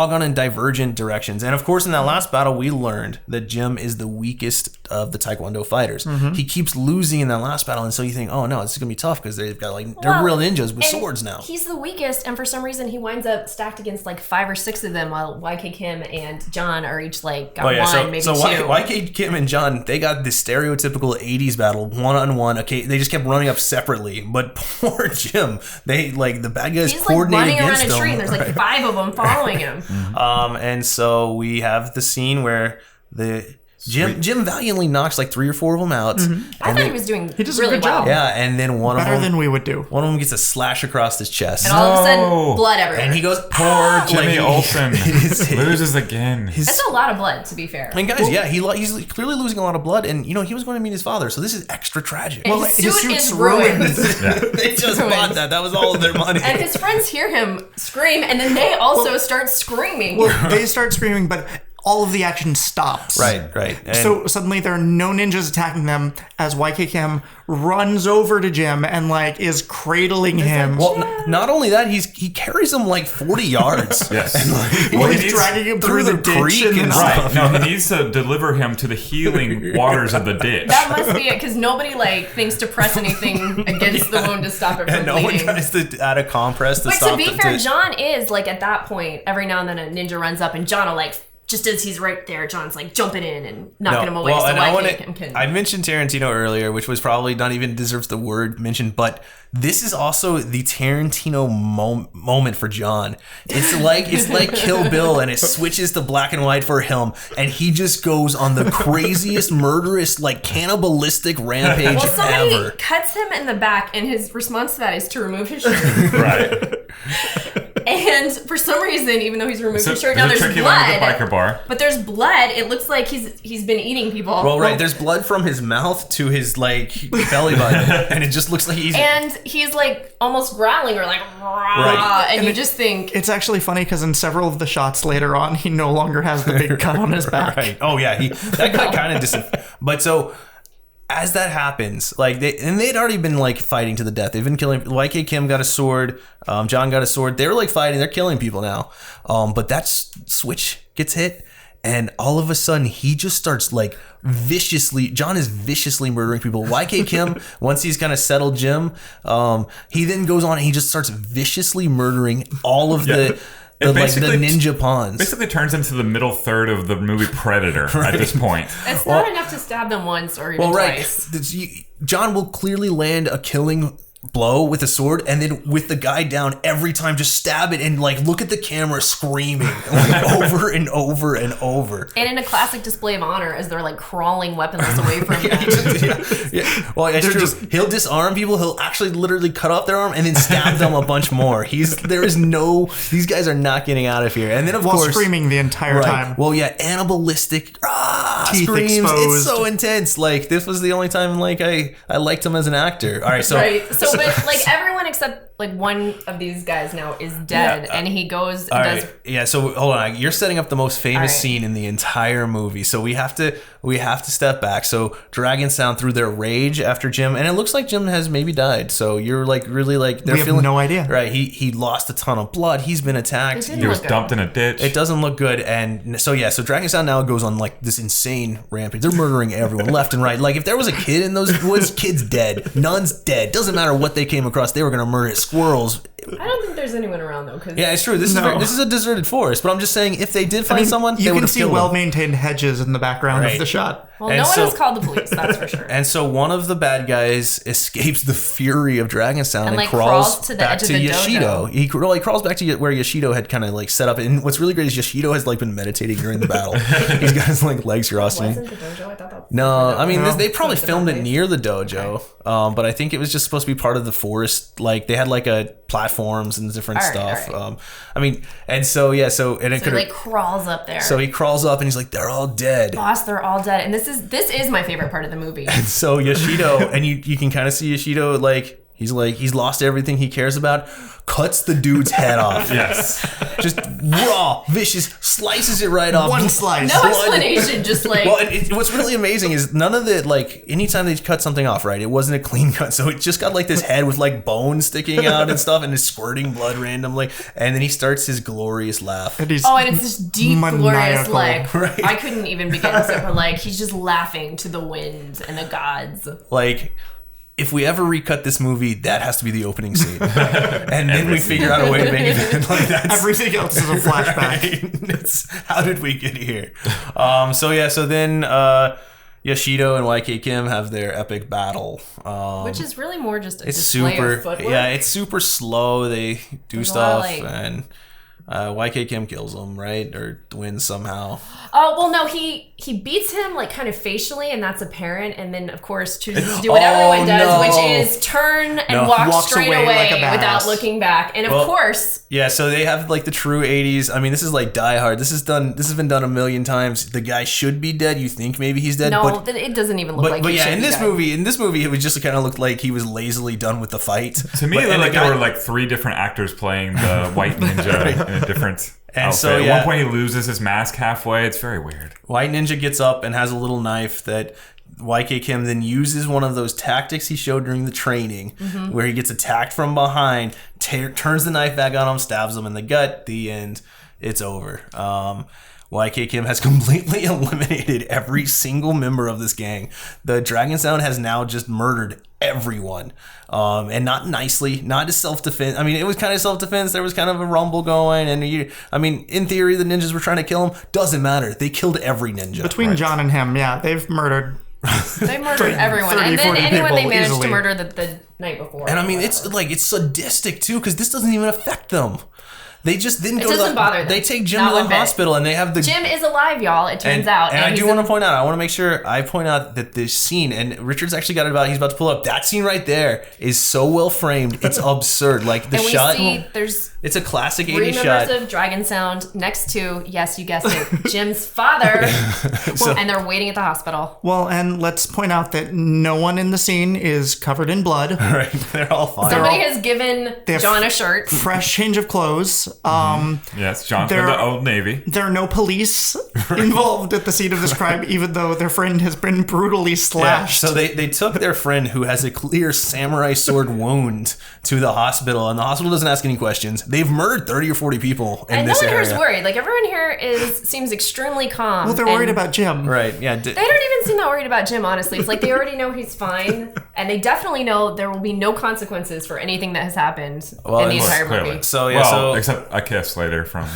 gone in divergent directions. And of course, in that last battle, we learned that Jim is the weakest of the Taekwondo fighters. Mm-hmm. He keeps losing in that last battle, and so you think, oh no, this is gonna be tough because they've got they're real ninjas with and swords now. He's the weakest, and for some reason he winds up stacked against like 5 or 6 of them, while YK Kim and John are each like got one, maybe two. YK Kim and John, they got this stereotypical 80s battle, one-on-one. Okay, they just kept running up separately. But poor Jim, they the bad guys He's like coordinated running around against a tree, them. and there's like 5 of them following him. And so we have the scene where Jim valiantly knocks like 3 or 4 of them out. I thought he was doing does a really good well. job. Yeah, and then one better of them than we would do. gets a slash across his chest. And all of a No. sudden, blood everywhere. And he goes, Poor Jimmy Olsen His- loses again. That's a lot of blood, to be fair. And guys, he's clearly losing a lot of blood, and he was going to meet his father, so this is extra tragic. And his suit is ruined. They just bought that. That was all of their money. And his friends hear him scream, and then they also start screaming. Well, they start screaming, but all of the action stops. Right. And So suddenly there are no ninjas attacking them as YK Kim runs over to Jim and is cradling him. well, not only that, he carries him like 40 yards. Yes. Well, he he's needs- dragging him through through the the ditch creek and and stuff. Right. No, he needs to deliver him to the healing waters of the ditch. That must be it, because nobody thinks to press anything against the wound to stop it from And no one bleeding. tries to add a compress to But stop to be the fair, ditch. John is at that point, every now and then a ninja runs up, and John will just as he's right there, John's jumping in and knocking him away. Well, so and YK Kim I can. mentioned Tarantino earlier, which was probably not even deserves the word mentioned, but this is also the Tarantino moment for John. It's like Kill Bill, and it switches to black and white for him, and he just goes on the craziest, murderous, cannibalistic rampage Well, somebody ever. cuts him in the back, and his response to that is to remove his shirt. Right. And for some reason, even though he's removed So his shirt, now there's there's a tricky line with the biker blood. bar. But there's blood. It looks like he's been eating people. Well, right, there's blood from his mouth to his belly button, and it just looks like he's And he's almost growling or rah, Right. and you just think It's actually funny because in several of the shots later on, he no longer has the big cut on his back. right. Oh yeah, that guy kind of But so as that happens, they'd already been fighting to the death. They've been killing. YK Kim got a sword. John got a sword. They were fighting. They're killing people now. But that switch gets hit, and all of a sudden he just starts viciously. John is viciously murdering people. YK Kim, once he's kind of settled Jim, he then goes on and he just starts viciously murdering all of the basically ninja pawns. Basically turns into the middle third of the movie Predator at this point. it's not enough to stab them once or even twice. John will clearly land a killing blow with a sword, and then with the guy down every time just stab it and look at the camera screaming over and over and over. And in a classic display of honor, as they're crawling weaponless away from them. Yeah. Well, it's true. He'll disarm people. He'll actually literally cut off their arm and then stab them a bunch more. These guys are not getting out of here. And then of While course screaming the entire time. Well, yeah, animalistic Teeth screams. It's exposed. so intense. This was the only time I liked him as an actor. All right, so Right. So, but everyone except one of these guys now is dead, Yeah, and he goes all and right. does. Yeah, so hold on. You're setting up the most famous All right. scene in the entire movie. So we have to step back. So Dragon Sound through their rage after Jim, and it looks like Jim has maybe died. So you're really they're We have feeling no idea. Right. He lost a ton of blood. He's been attacked. It didn't He was look good. dumped in a ditch. It doesn't look good, and so Dragon Sound now goes on this insane rampage. They're murdering everyone left and right. If there was a kid in those woods, kid's dead, nun's dead. Doesn't matter what they came across, they were gonna murder it. Squirrels, I don't think there's anyone around though. Cause Yeah, it's true. This is a deserted forest. But I'm just saying, if they did find someone, they you would can have see killed them. well-maintained hedges in the background Right. of the shot. well, and no so- one has called the police. That's for sure. And so one of the bad guys escapes the fury of Dragonstown and like, crawls crawls to the back edge to of the Yoshido. dojo. He crawls back to where Yoshido had kind of like set up. And what's really great is Yoshido has like been meditating during the battle. He's got his like legs crossed. Wasn't the dojo? I thought that was No, I mean they probably So it's a filmed it different near the dojo, but I think it was just supposed to be part of the forest. Like they had like a platforms and different All right, stuff. all right. I mean, and so and it So could he like crawls up there. so he crawls up and he's like, they're all dead. Boss, they're all dead, and this is my favorite part of the movie. So Yoshido, and you can kind of see Yoshido he's lost everything he cares about, cuts the dude's head off. Yes. Just raw, vicious, slices it right off. One slice. No explanation, just like Well, and what's really amazing is none of the, like, anytime they cut something off, right, it wasn't a clean cut. So it just got, like, this head with, like, bones sticking out and stuff, and it's squirting blood randomly. And then he starts his glorious laugh. And he's and it's this deep, glorious, maniacal. like, Right. I couldn't even begin to say, but like, he's just laughing to the wind and the gods. Like, if we ever recut this movie, that has to be the opening scene. And then we figure out a way to make it like that's everything else is a flashback. right. It's, how did we get here? So then Yoshido and YK Kim have their epic battle. Which is really more just a It's display super, of footwork. yeah, it's super slow. They do There's a lot stuff, of, like- and YK Kim kills him, right, or wins somehow. Oh, well, no, he beats him, like, kind of facially, and that's apparent, and then, of course, chooses to do what everyone does, no. which is turn and walk Walks straight away away like a badass. without looking back. And, of course, Yeah, so they have like the true 80s. I mean, this is like Die Hard. This has been done a million times. The guy should be dead. You think maybe he's dead, no, it doesn't even look like but he yeah, should in be this dead. movie, it was just kind of looked like he was lazily done with the fight. To me, But- it and looked like the there guy- were like 3 different actors playing the white ninja in a different And outfit. so, At yeah. one point, he loses his mask halfway. It's very weird. White Ninja gets up and has a little knife that YK Kim then uses one of those tactics he showed during the training where he gets attacked from behind, turns the knife back on him, stabs him in the gut. The end. It's over. YK Kim has completely eliminated every single member of this gang. The Dragonstown has now just murdered everyone. And not nicely, not as self-defense. I mean, it was kind of self-defense. There was kind of a rumble going. And, in theory, the ninjas were trying to kill him. Doesn't matter. They killed every ninja. Between John and him, yeah, they've murdered. They murdered everyone. 30, And then 40 anyone they people managed easily. to murder the night before. And I mean, or it's whatever. it's sadistic too, because this doesn't even affect them. They just didn't go to doesn't bother them. They take Jim Not to the one bit. hospital, and they have the Jim is alive, y'all, it turns out. And I he's do want to point out, I want to make sure I point out that this scene, and Richard's actually got it about, he's about to pull up, that scene right there is so well framed, it's absurd. Like the And we shot, see there's it's a classic 3 80s members shot. of Dragon Sound next to, yes, you guessed it, Jim's father. And they're waiting at the hospital. Well, and let's point out that no one in the scene is covered in blood. Right, they're all fine. Somebody has given have John a shirt. Fresh change of clothes. Yes, John from There- the Old Navy. There are no police involved at the scene of this crime, even though their friend has been brutally Yeah, slashed. so they took their friend who has a clear samurai sword wound to the hospital, and the hospital doesn't ask any questions. They've murdered 30 or 40 people in And no this one here area. is worried. Like, everyone here seems extremely calm. Well, they're and worried about Jim. Right, yeah. They don't even seem that worried about Jim, honestly. It's like they already know he's fine, and they definitely know there will be no consequences for anything that has happened in the entire Clearly. movie. So, yeah, well, so except a kiss later from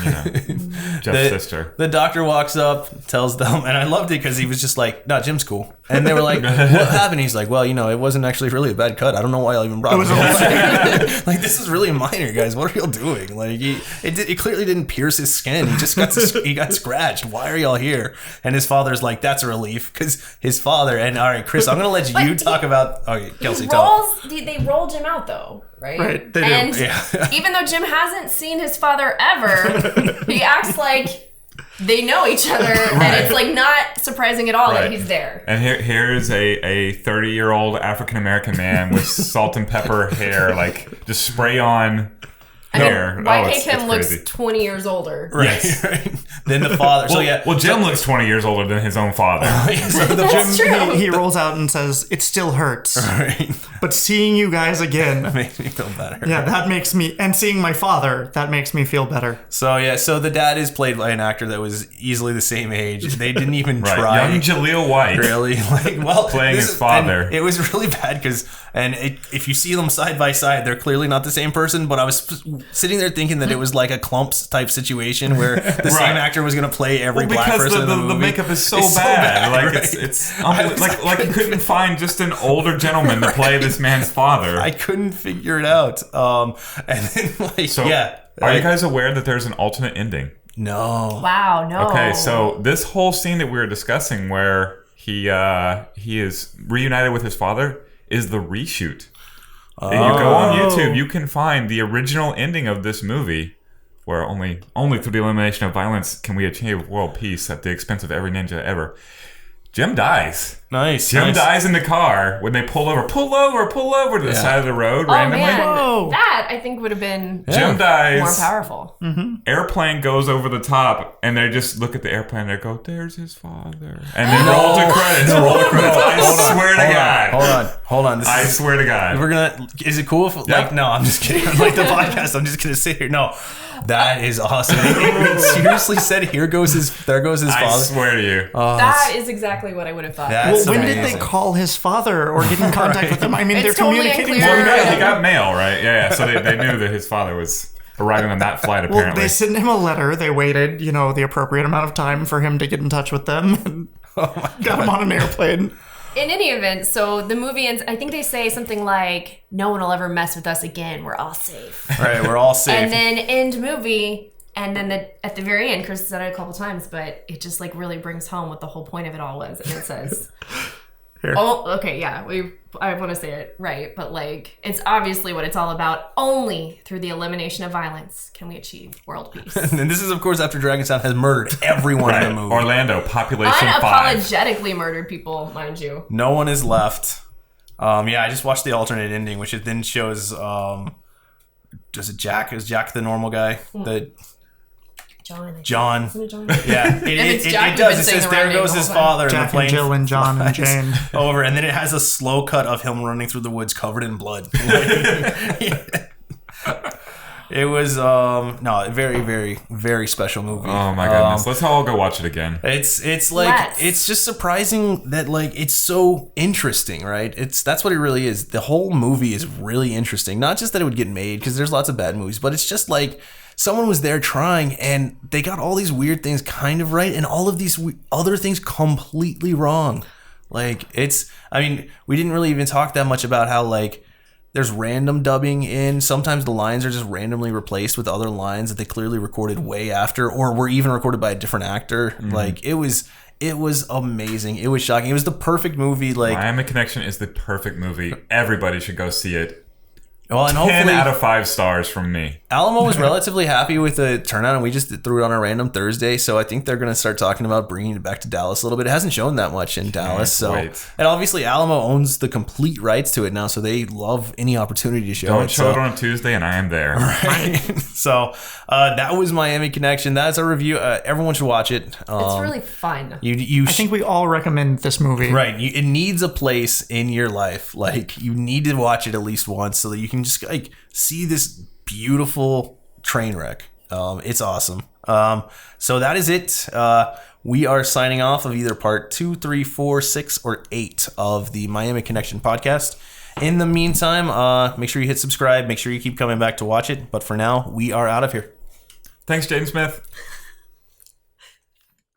Jeff's sister. the doctor walks up, tells them, and I loved it because he was just like, "No, Jim's cool." And they were like, "What happened?" He's like, "Well, it wasn't actually really a bad cut. I don't know why I even brought it up. Like, this is really minor, guys. What are y'all doing? Like, it clearly didn't pierce his skin. He just got scratched. Why are y'all here?" And his father's like, "That's a relief," because his father. And all right, Chris, I'm gonna let you talk about. Okay, Kelsey, tell. They roll Jim out, though, right? Right, they do. And Yeah. even though Jim hasn't seen his father ever, he acts like they know each other, and it's like not surprising at all that Right. he's there. And here's a 30-year-old African American man with salt and pepper hair, like just spray on hair. YK it's Kim looks crazy. 20 years older. Right. Yes. Right. Then the father. So yeah. Well, Jim looks 20 years older than his own father. So the That's true. He rolls out and says, "It still hurts, Right. but seeing you guys again, Makes me feel better. yeah, that makes me, and seeing my father, that makes me feel better." So yeah, so the dad is played by an actor that was easily the same age. They didn't even Right. try. Young Jaleel White. Really? Playing this his is- father. and it was really bad because, if you see them side by side, they're clearly not the same person. But I was sitting there thinking that it was like a Clumps type situation where the same actor was going to play every black Because person in the movie. the makeup is so It's bad. Like right? it's like you couldn't find just an older gentleman to play this man's father. I couldn't figure it out. And then So, yeah. are you guys aware that there's an alternate ending? No. Wow, no. Okay, so this whole scene that we were discussing where he is reunited with his father is the reshoot. If you go on YouTube, you can find the original ending of this movie where only through the elimination of violence can we achieve world peace at the expense of every ninja ever. Jim dies. Nice. Jim dies in the car when they pull over to the side of the road Oh randomly. man, Whoa. that I think would have been Jim dies. more powerful. Airplane goes over the top, and they just look at the airplane and they go, "There's his father," and then roll the credits. Roll the credits. I swear to God. Hold on. This I is, swear to God. we're gonna. Is it cool if like? No, I'm just kidding. Like the podcast, I'm just gonna sit here. No, that is awesome. It seriously said, "There goes his I father." swear to you. That is exactly what I would have thought. That's Well, when did amazing. they call his father or get in contact with him? I mean, It's they're totally communicating. unclear. through Well, he radio. got mail, right? Yeah. So they knew that his father was arriving on that flight. Well, Apparently, they sent him a letter. They waited, the appropriate amount of time for him to get in touch with them, and got him on an airplane. In any event, so the movie ends. I think they say something like, "No one will ever mess with us again. We're all safe." Right, we're all safe. And then end movie, and then at the very end, Chris said it a couple times, but it just like really brings home what the whole point of it all was. And it says, Here. "Oh, okay, yeah, I want to say it right, but like it's obviously what it's all about. Only through the elimination of violence can we achieve world peace." And this is, of course, after Dragonstown has murdered everyone in the movie. Orlando, population 5. Unapologetically murdered people, mind you. No one is left. I just watched the alternate ending, which it then shows. Does it Jack? Is Jack the normal guy? John. I think. John. Isn't it John? Yeah, it's it Jack, we've does. been It saying says, the "There wrong goes name his the whole father," and Jack the and plane Jill and John and flies Jane. over, and then it has a slow cut of him running through the woods covered in blood. It was a very, very, very special movie. Oh my goodness! Let's all go watch it again. It's like Let's. it's just surprising that like it's so interesting, right? That's what it really is. The whole movie is really interesting. Not just that it would get made, because there's lots of bad movies, but it's just like someone was there trying and they got all these weird things kind of right and all of these other things completely wrong. Like we didn't really even talk that much about how like there's random dubbing in. Sometimes the lines are just randomly replaced with other lines that they clearly recorded way after or were even recorded by a different actor. Mm-hmm. Like it was amazing. It was shocking. It was the perfect movie. Like Miami Connection is the perfect movie. Everybody should go see it. well, and 10 hopefully out of 5 stars from me. Alamo was relatively happy with the turnout, and we just threw it on a random Thursday. So I think they're going to start talking about bringing it back to Dallas a little bit. It hasn't shown that much in Dallas, so wait. and obviously Alamo owns the complete rights to it now, so they love any opportunity to show Don't it. show it on Tuesday, and I am there. So that was Miami Connection. That's our review. Everyone should watch it. It's really fun. I think we all recommend this movie. Right. It needs a place in your life. Like, you need to watch it at least once so that you can just, like, see this beautiful train wreck. It's awesome. So that is it. We are signing off of either part 2, 3, 4, 6, or 8 of the Miami Connection podcast. In the meantime, make sure you hit subscribe. Make sure you keep coming back to watch it. But for now, we are out of here. Thanks, Jaden Smith.